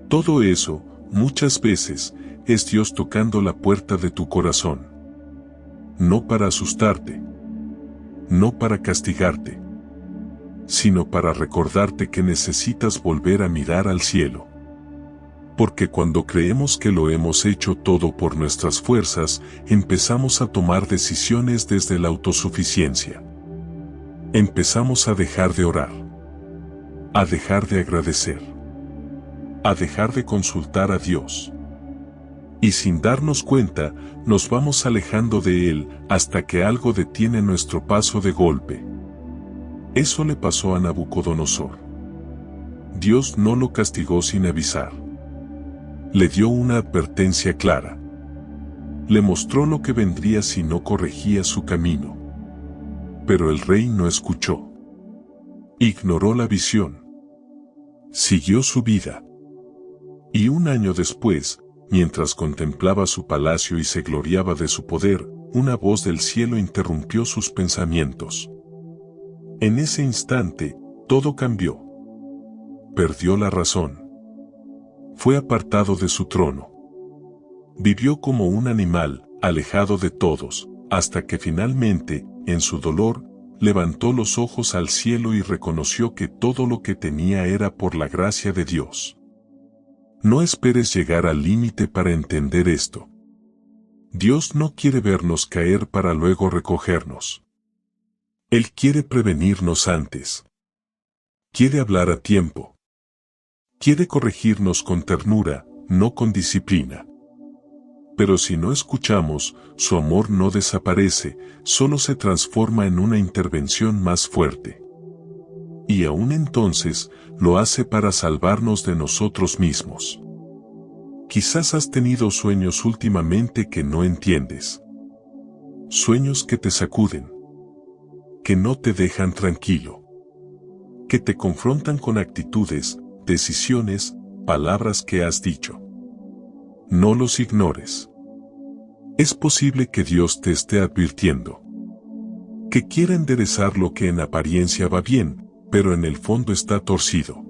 Todo eso, muchas veces, es Dios tocando la puerta de tu corazón. No para asustarte. No para castigarte. Sino para recordarte que necesitas volver a mirar al cielo. Porque cuando creemos que lo hemos hecho todo por nuestras fuerzas, empezamos a tomar decisiones desde la autosuficiencia. Empezamos a dejar de orar. A dejar de agradecer. A dejar de consultar a Dios. Y sin darnos cuenta, nos vamos alejando de Él hasta que algo detiene nuestro paso de golpe. Eso le pasó a Nabucodonosor. Dios no lo castigó sin avisar. Le dio una advertencia clara. Le mostró lo que vendría si no corregía su camino. Pero el rey no escuchó. Ignoró la visión. Siguió su vida. Y un año después, mientras contemplaba su palacio y se gloriaba de su poder, una voz del cielo interrumpió sus pensamientos. En ese instante, todo cambió. Perdió la razón. Fue apartado de su trono. Vivió como un animal, alejado de todos, hasta que finalmente, en su dolor, levantó los ojos al cielo y reconoció que todo lo que tenía era por la gracia de Dios. No esperes llegar al límite para entender esto. Dios no quiere vernos caer para luego recogernos. Él quiere prevenirnos antes. Quiere hablar a tiempo. Quiere corregirnos con ternura, no con disciplina. Pero si no escuchamos, su amor no desaparece, solo se transforma en una intervención más fuerte. Y aún entonces, lo hace para salvarnos de nosotros mismos. Quizás has tenido sueños últimamente que no entiendes. Sueños que te sacuden. Que no te dejan tranquilo. Que te confrontan con actitudes, decisiones, palabras que has dicho. No los ignores. Es posible que Dios te esté advirtiendo. Que quiera enderezar lo que en apariencia va bien, pero en el fondo está torcido.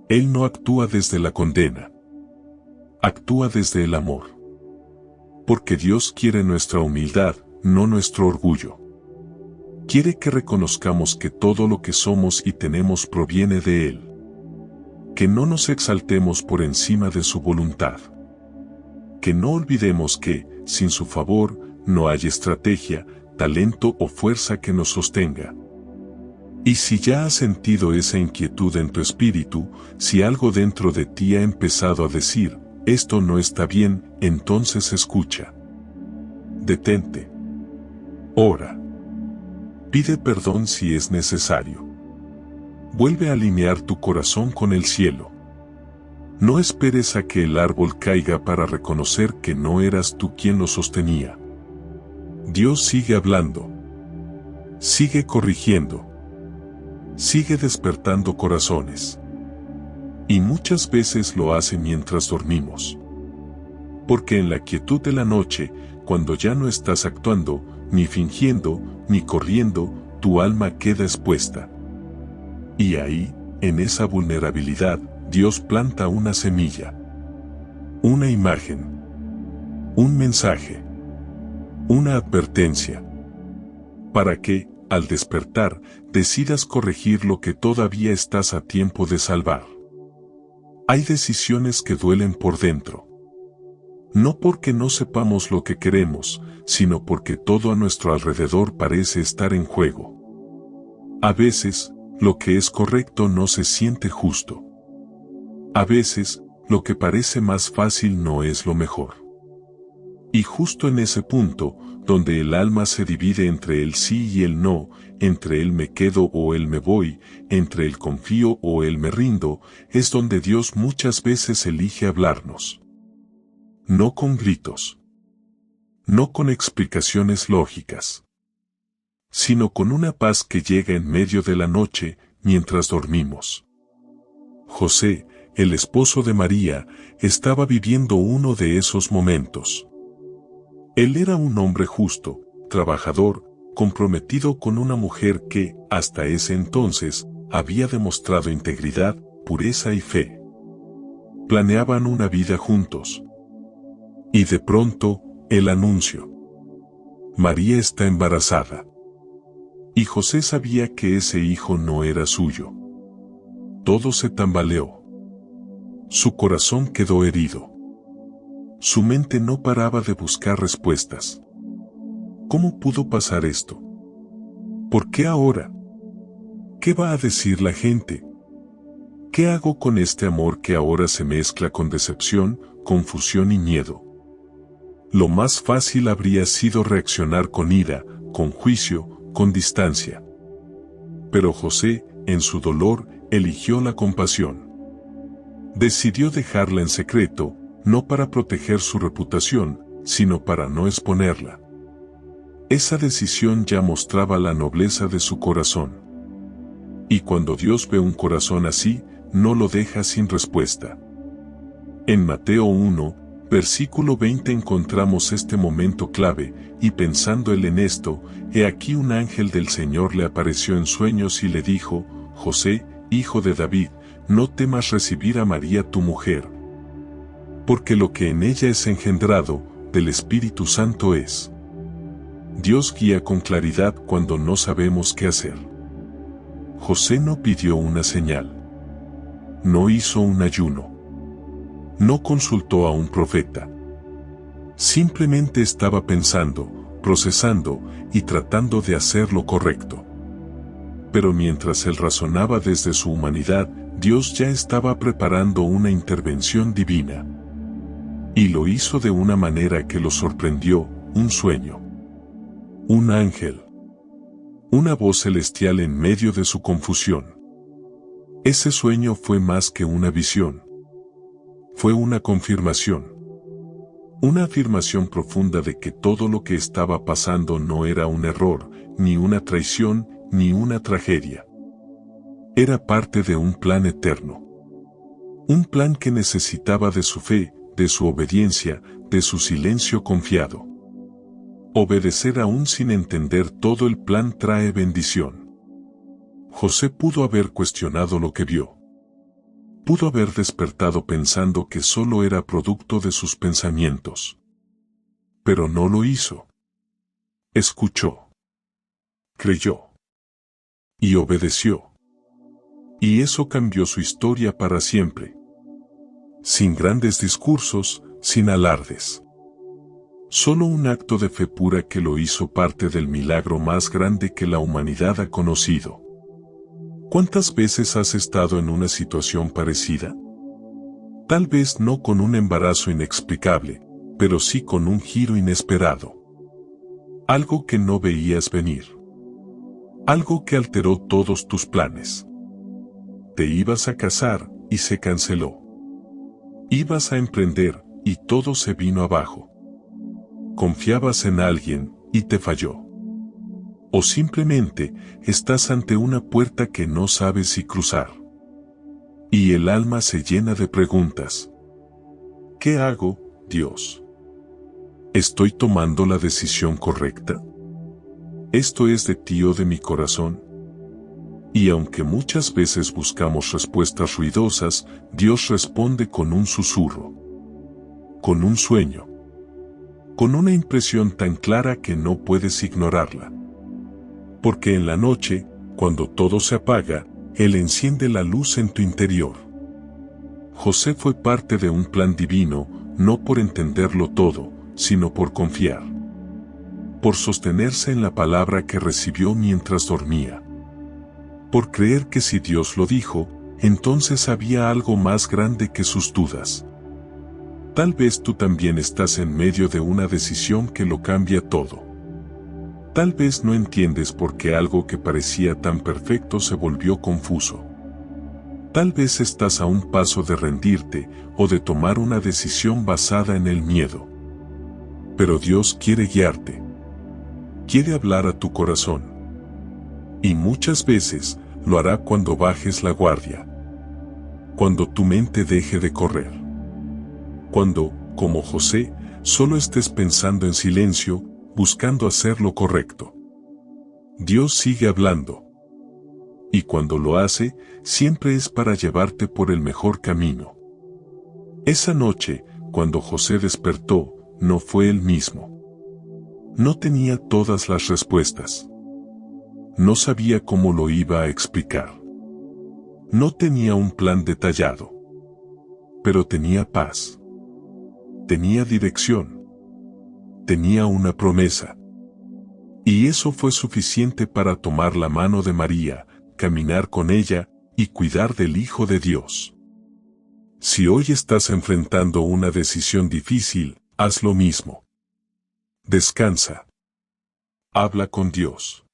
Él no actúa desde la condena. Actúa desde el amor. Porque Dios quiere nuestra humildad, no nuestro orgullo. Quiere que reconozcamos que todo lo que somos y tenemos proviene de Él. Que no nos exaltemos por encima de su voluntad. Que no olvidemos que, sin su favor, no hay estrategia, talento o fuerza que nos sostenga. Y si ya has sentido esa inquietud en tu espíritu, si algo dentro de ti ha empezado a decir, esto no está bien, entonces escucha. Detente. Ora. Pide perdón si es necesario. Vuelve a alinear tu corazón con el cielo. No esperes a que el árbol caiga para reconocer que no eras tú quien lo sostenía. Dios sigue hablando. Sigue corrigiendo. Sigue despertando corazones. Y muchas veces lo hace mientras dormimos. Porque en la quietud de la noche, cuando ya no estás actuando, ni fingiendo, ni corriendo, tu alma queda expuesta. Y ahí, en esa vulnerabilidad, Dios planta una semilla. Una imagen. Un mensaje. Una advertencia. Para que, al despertar, decidas corregir lo que todavía estás a tiempo de salvar. Hay decisiones que duelen por dentro. No porque no sepamos lo que queremos, sino porque todo a nuestro alrededor parece estar en juego. A veces, lo que es correcto no se siente justo. A veces, lo que parece más fácil no es lo mejor. Y justo en ese punto, donde el alma se divide entre el sí y el no, entre el me quedo o el me voy, entre el confío o el me rindo, es donde Dios muchas veces elige hablarnos. No con gritos. No con explicaciones lógicas. Sino con una paz que llega en medio de la noche, mientras dormimos. José, el esposo de María, estaba viviendo uno de esos momentos. Él era un hombre justo, trabajador, comprometido con una mujer que, hasta ese entonces, había demostrado integridad, pureza y fe. Planeaban una vida juntos. Y de pronto, el anuncio. María está embarazada. Y José sabía que ese hijo no era suyo. Todo se tambaleó. Su corazón quedó herido. Su mente no paraba de buscar respuestas. ¿Cómo pudo pasar esto? ¿Por qué ahora? ¿Qué va a decir la gente? ¿Qué hago con este amor que ahora se mezcla con decepción, confusión y miedo? Lo más fácil habría sido reaccionar con ira, con juicio, con distancia. Pero José, en su dolor, eligió la compasión. Decidió dejarla en secreto, no para proteger su reputación, sino para no exponerla. Esa decisión ya mostraba la nobleza de su corazón. Y cuando Dios ve un corazón así, no lo deja sin respuesta. En Mateo 1, versículo 20 encontramos este momento clave, y pensando él en esto, he aquí un ángel del Señor le apareció en sueños y le dijo, José, hijo de David, no temas recibir a María tu mujer, porque lo que en ella es engendrado, del Espíritu Santo es. Dios guía con claridad cuando no sabemos qué hacer. José no pidió una señal. No hizo un ayuno. No consultó a un profeta. Simplemente estaba pensando, procesando y tratando de hacer lo correcto. Pero mientras él razonaba desde su humanidad, Dios ya estaba preparando una intervención divina. Y lo hizo de una manera que lo sorprendió, un sueño. Un ángel. Una voz celestial en medio de su confusión. Ese sueño fue más que una visión. Fue una confirmación. Una afirmación profunda de que todo lo que estaba pasando no era un error, ni una traición, ni una tragedia. Era parte de un plan eterno. Un plan que necesitaba de su fe, de su obediencia, de su silencio confiado. Obedecer aún sin entender todo el plan trae bendición. José pudo haber cuestionado lo que vio. Pudo haber despertado pensando que solo era producto de sus pensamientos. Pero no lo hizo. Escuchó. Creyó. Y obedeció. Y eso cambió su historia para siempre. Sin grandes discursos, sin alardes. Solo un acto de fe pura que lo hizo parte del milagro más grande que la humanidad ha conocido. ¿Cuántas veces has estado en una situación parecida? Tal vez no con un embarazo inexplicable, pero sí con un giro inesperado. Algo que no veías venir. Algo que alteró todos tus planes. Te ibas a casar y se canceló. Ibas a emprender y todo se vino abajo. Confiabas en alguien y te falló. O simplemente estás ante una puerta que no sabes si cruzar. Y el alma se llena de preguntas. ¿Qué hago, Dios? ¿Estoy tomando la decisión correcta? ¿Esto es de ti o de mi corazón? Y aunque muchas veces buscamos respuestas ruidosas, Dios responde con un susurro. Con un sueño. con una impresión tan clara que no puedes ignorarla. Porque en la noche, cuando todo se apaga, Él enciende la luz en tu interior. José fue parte de un plan divino, no por entenderlo todo, sino por confiar. Por sostenerse en la palabra que recibió mientras dormía. Por creer que si Dios lo dijo, entonces había algo más grande que sus dudas. Tal vez tú también estás en medio de una decisión que lo cambia todo. Tal vez no entiendes por qué algo que parecía tan perfecto se volvió confuso. Tal vez estás a un paso de rendirte o de tomar una decisión basada en el miedo. Pero Dios quiere guiarte. Quiere hablar a tu corazón. Y muchas veces lo hará cuando bajes la guardia. Cuando tu mente deje de correr. Cuando, como José, solo estés pensando en silencio, buscando hacer lo correcto. Dios sigue hablando. Y cuando lo hace, siempre es para llevarte por el mejor camino. Esa noche, cuando José despertó, no fue el mismo. No tenía todas las respuestas. No sabía cómo lo iba a explicar. No tenía un plan detallado. Pero tenía paz. Tenía dirección. Tenía una promesa. Y eso fue suficiente para tomar la mano de María, caminar con ella y cuidar del Hijo de Dios. Si hoy estás enfrentando una decisión difícil, haz lo mismo. Descansa. Habla con Dios.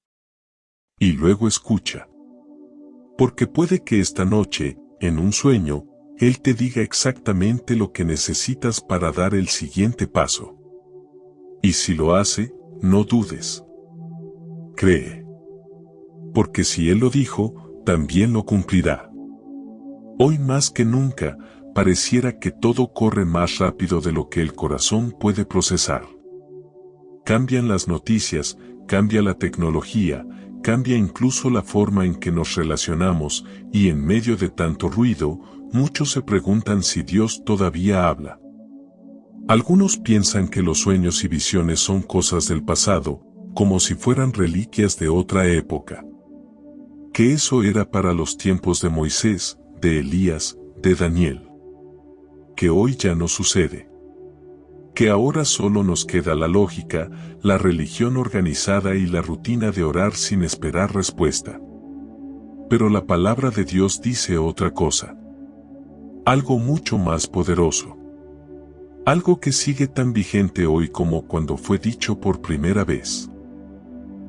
Y luego escucha. Porque puede que esta noche, en un sueño, Él te diga exactamente lo que necesitas para dar el siguiente paso. Y si lo hace, no dudes. Cree. Porque si Él lo dijo, también lo cumplirá. Hoy más que nunca, pareciera que todo corre más rápido de lo que el corazón puede procesar. Cambian las noticias, cambia la tecnología, cambia incluso la forma en que nos relacionamos, y en medio de tanto ruido, muchos se preguntan si Dios todavía habla. Algunos piensan que los sueños y visiones son cosas del pasado, como si fueran reliquias de otra época. Que eso era para los tiempos de Moisés, de Elías, de Daniel. Que hoy ya no sucede. Que ahora solo nos queda la lógica, la religión organizada y la rutina de orar sin esperar respuesta. Pero la palabra de Dios dice otra cosa. Algo mucho más poderoso. Algo que sigue tan vigente hoy como cuando fue dicho por primera vez.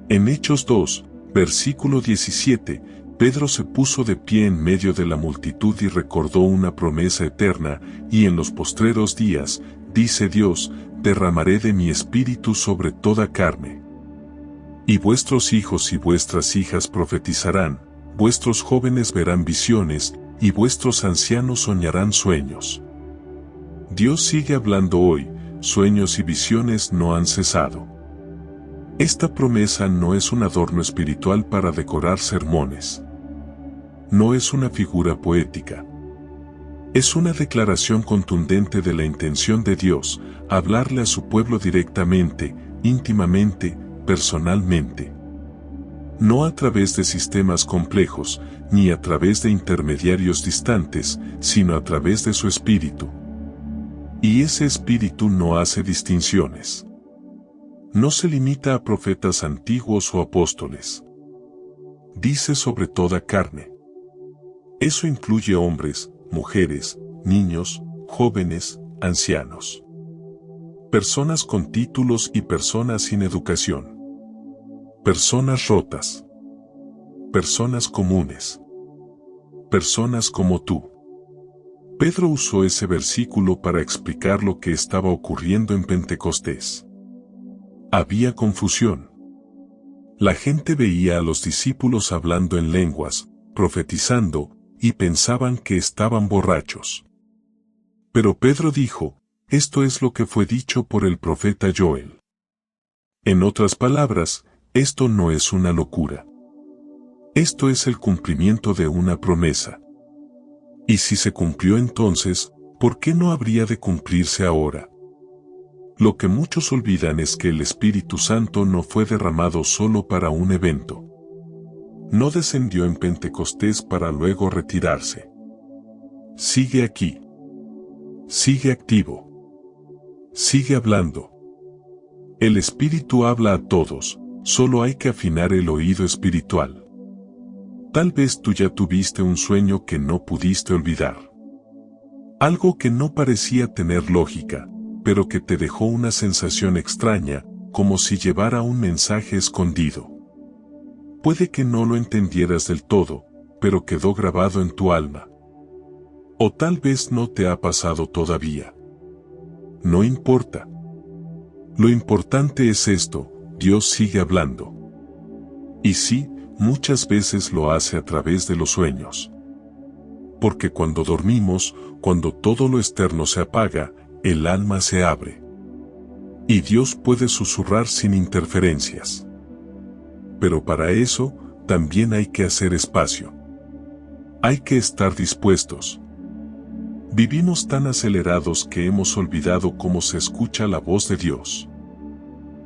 En Hechos 2, versículo 17, Pedro se puso de pie en medio de la multitud y recordó una promesa eterna, y en los postreros días, dice Dios, derramaré de mi espíritu sobre toda carne. Y vuestros hijos y vuestras hijas profetizarán, vuestros jóvenes verán visiones, y vuestros ancianos soñarán sueños. Dios sigue hablando hoy, sueños y visiones no han cesado. Esta promesa no es un adorno espiritual para decorar sermones. No es una figura poética. Es una declaración contundente de la intención de Dios, hablarle a su pueblo directamente, íntimamente, personalmente. No a través de sistemas complejos, ni a través de intermediarios distantes, sino a través de su espíritu. Y ese espíritu no hace distinciones. No se limita a profetas antiguos o apóstoles. Dice sobre toda carne. Eso incluye hombres, mujeres, niños, jóvenes, ancianos. Personas con títulos y personas sin educación. Personas rotas. Personas comunes. Personas como tú. Pedro usó ese versículo para explicar lo que estaba ocurriendo en Pentecostés. Había confusión. La gente veía a los discípulos hablando en lenguas, profetizando, y pensaban que estaban borrachos. Pero Pedro dijo, esto es lo que fue dicho por el profeta Joel. En otras palabras, esto no es una locura. Esto es el cumplimiento de una promesa. Y si se cumplió entonces, ¿por qué no habría de cumplirse ahora? Lo que muchos olvidan es que el Espíritu Santo no fue derramado solo para un evento. No descendió en Pentecostés para luego retirarse. Sigue aquí. Sigue activo. Sigue hablando. El Espíritu habla a todos, solo hay que afinar el oído espiritual. Tal vez tú ya tuviste un sueño que no pudiste olvidar. Algo que no parecía tener lógica, pero que te dejó una sensación extraña, como si llevara un mensaje escondido. Puede que no lo entendieras del todo, pero quedó grabado en tu alma. O tal vez no te ha pasado todavía. No importa. Lo importante es esto: Dios sigue hablando. Y sí, muchas veces lo hace a través de los sueños. Porque cuando dormimos, cuando todo lo externo se apaga, el alma se abre. Y Dios puede susurrar sin interferencias. Pero para eso, también hay que hacer espacio. Hay que estar dispuestos. Vivimos tan acelerados que hemos olvidado cómo se escucha la voz de Dios.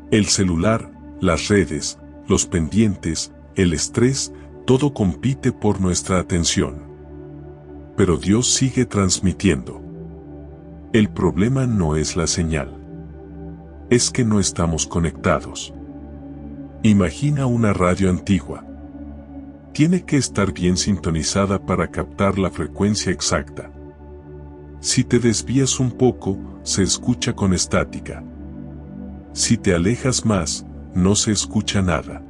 El celular, las redes, los pendientes, el estrés, todo compite por nuestra atención. Pero Dios sigue transmitiendo. El problema no es la señal. Es que no estamos conectados. Imagina una radio antigua. Tiene que estar bien sintonizada para captar la frecuencia exacta. Si te desvías un poco, se escucha con estática. Si te alejas más, no se escucha nada.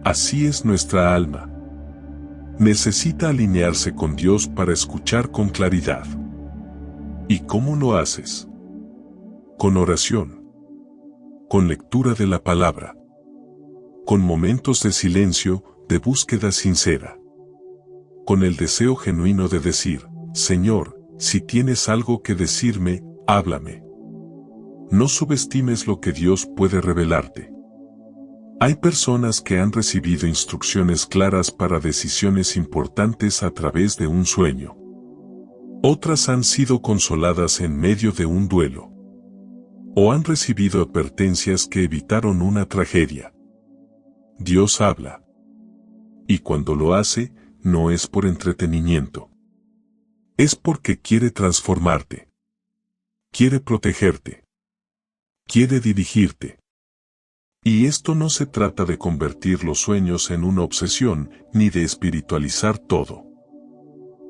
Así es nuestra alma. Necesita alinearse con Dios para escuchar con claridad. ¿Y cómo lo haces? Con oración. Con lectura de la palabra. Con momentos de silencio, de búsqueda sincera. Con el deseo genuino de decir: Señor, si tienes algo que decirme, háblame. No subestimes lo que Dios puede revelarte. Hay personas que han recibido instrucciones claras para decisiones importantes a través de un sueño. Otras han sido consoladas en medio de un duelo. O han recibido advertencias que evitaron una tragedia. Dios habla. Y cuando lo hace, no es por entretenimiento. Es porque quiere transformarte. Quiere protegerte. Quiere dirigirte. Y esto no se trata de convertir los sueños en una obsesión, ni de espiritualizar todo.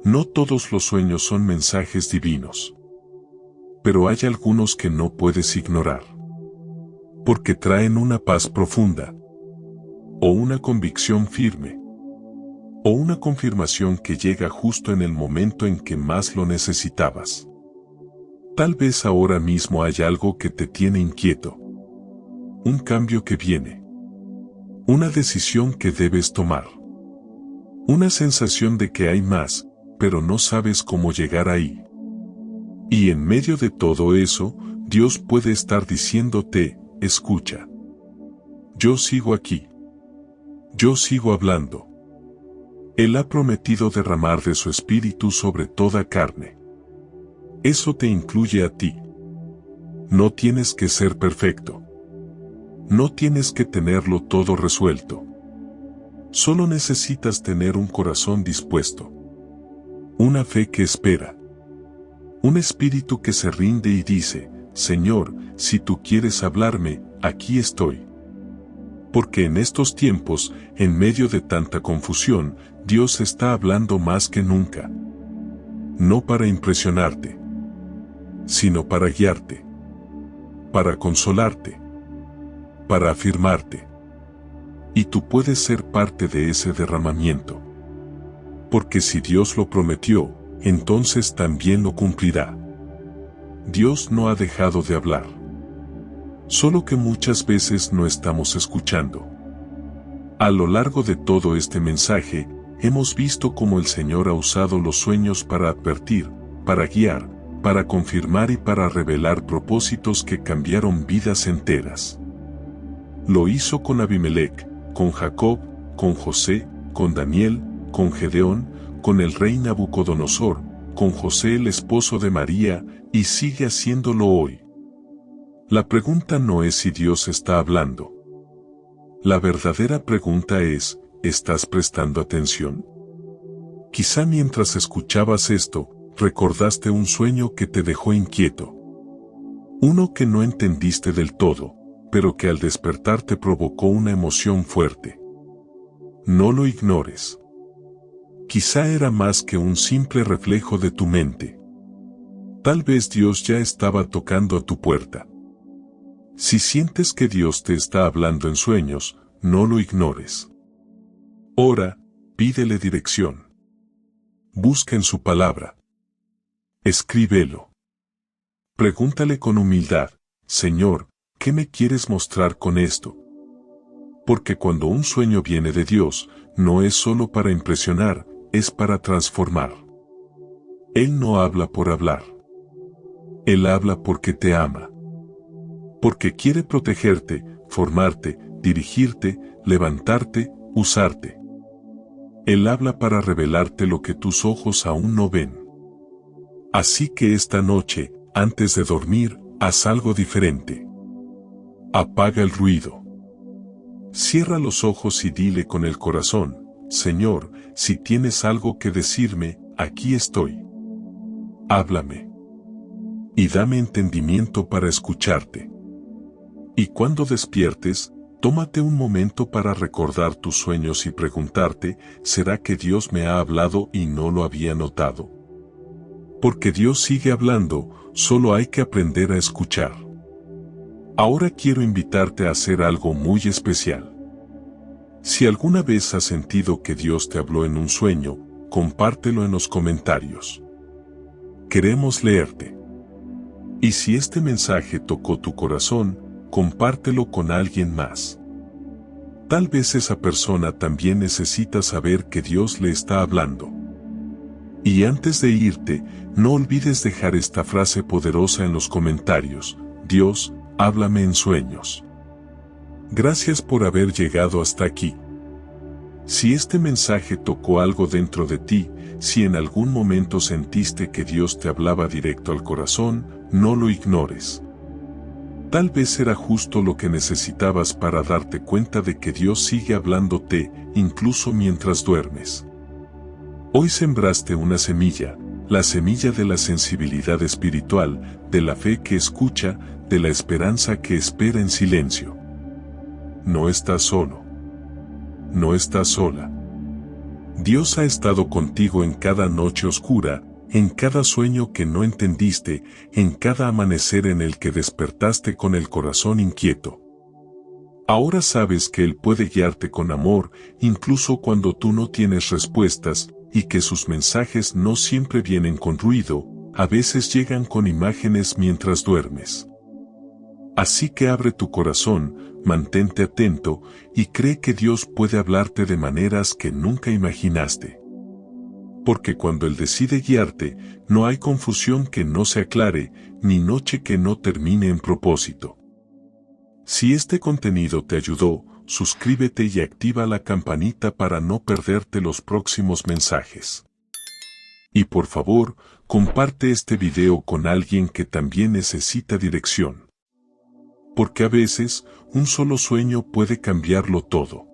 No todos los sueños son mensajes divinos. Pero hay algunos que no puedes ignorar. Porque traen una paz profunda. O una convicción firme. O una confirmación que llega justo en el momento en que más lo necesitabas. Tal vez ahora mismo hay algo que te tiene inquieto. Un cambio que viene. Una decisión que debes tomar. Una sensación de que hay más, pero no sabes cómo llegar ahí. Y en medio de todo eso, Dios puede estar diciéndote: escucha. Yo sigo aquí. Yo sigo hablando. Él ha prometido derramar de su espíritu sobre toda carne. Eso te incluye a ti. No tienes que ser perfecto. No tienes que tenerlo todo resuelto. Solo necesitas tener un corazón dispuesto. Una fe que espera. Un espíritu que se rinde y dice: Señor, si tú quieres hablarme, aquí estoy. Porque en estos tiempos, en medio de tanta confusión, Dios está hablando más que nunca. No para impresionarte, sino para guiarte, para consolarte, para afirmarte. Y tú puedes ser parte de ese derramamiento. Porque si Dios lo prometió, entonces también lo cumplirá. Dios no ha dejado de hablar. Solo que muchas veces no estamos escuchando. A lo largo de todo este mensaje, hemos visto cómo el Señor ha usado los sueños para advertir, para guiar, para confirmar y para revelar propósitos que cambiaron vidas enteras. Lo hizo con Abimelech, con Jacob, con José, con Daniel, con Gedeón, con el rey Nabucodonosor, con José el esposo de María, y sigue haciéndolo hoy. La pregunta no es si Dios está hablando. La verdadera pregunta es, ¿estás prestando atención? Quizá mientras escuchabas esto, recordaste un sueño que te dejó inquieto. Uno que no entendiste del todo, pero que al despertar te provocó una emoción fuerte. No lo ignores. Quizá era más que un simple reflejo de tu mente. Tal vez Dios ya estaba tocando a tu puerta. Si sientes que Dios te está hablando en sueños, no lo ignores. Ora, pídele dirección. Busca en su palabra. Escríbelo. Pregúntale con humildad, Señor, ¿qué me quieres mostrar con esto? Porque cuando un sueño viene de Dios, no es solo para impresionar, es para transformar. Él no habla por hablar. Él habla porque te ama. Porque quiere protegerte, formarte, dirigirte, levantarte, usarte. Él habla para revelarte lo que tus ojos aún no ven. Así que esta noche, antes de dormir, haz algo diferente. Apaga el ruido. Cierra los ojos y dile con el corazón, Señor, si tienes algo que decirme, aquí estoy. Háblame. Y dame entendimiento para escucharte. Y cuando despiertes, tómate un momento para recordar tus sueños y preguntarte, ¿será que Dios me ha hablado y no lo había notado? Porque Dios sigue hablando, solo hay que aprender a escuchar. Ahora quiero invitarte a hacer algo muy especial. Si alguna vez has sentido que Dios te habló en un sueño, compártelo en los comentarios. Queremos leerte. Y si este mensaje tocó tu corazón, compártelo con alguien más. Tal vez esa persona también necesita saber que Dios le está hablando. Y antes de irte, no olvides dejar esta frase poderosa en los comentarios, Dios, háblame en sueños. Gracias por haber llegado hasta aquí. Si este mensaje tocó algo dentro de ti, si en algún momento sentiste que Dios te hablaba directo al corazón, no lo ignores. Tal vez era justo lo que necesitabas para darte cuenta de que Dios sigue hablándote, incluso mientras duermes. Hoy sembraste una semilla, la semilla de la sensibilidad espiritual, de la fe que escucha, de la esperanza que espera en silencio. No estás solo. No estás sola. Dios ha estado contigo en cada noche oscura, en cada sueño que no entendiste, en cada amanecer en el que despertaste con el corazón inquieto. Ahora sabes que Él puede guiarte con amor, incluso cuando tú no tienes respuestas, y que sus mensajes no siempre vienen con ruido, a veces llegan con imágenes mientras duermes. Así que abre tu corazón, mantente atento, y cree que Dios puede hablarte de maneras que nunca imaginaste. Porque cuando Él decide guiarte, no hay confusión que no se aclare, ni noche que no termine en propósito. Si este contenido te ayudó, suscríbete y activa la campanita para no perderte los próximos mensajes. Y por favor, comparte este video con alguien que también necesita dirección. Porque a veces, un solo sueño puede cambiarlo todo.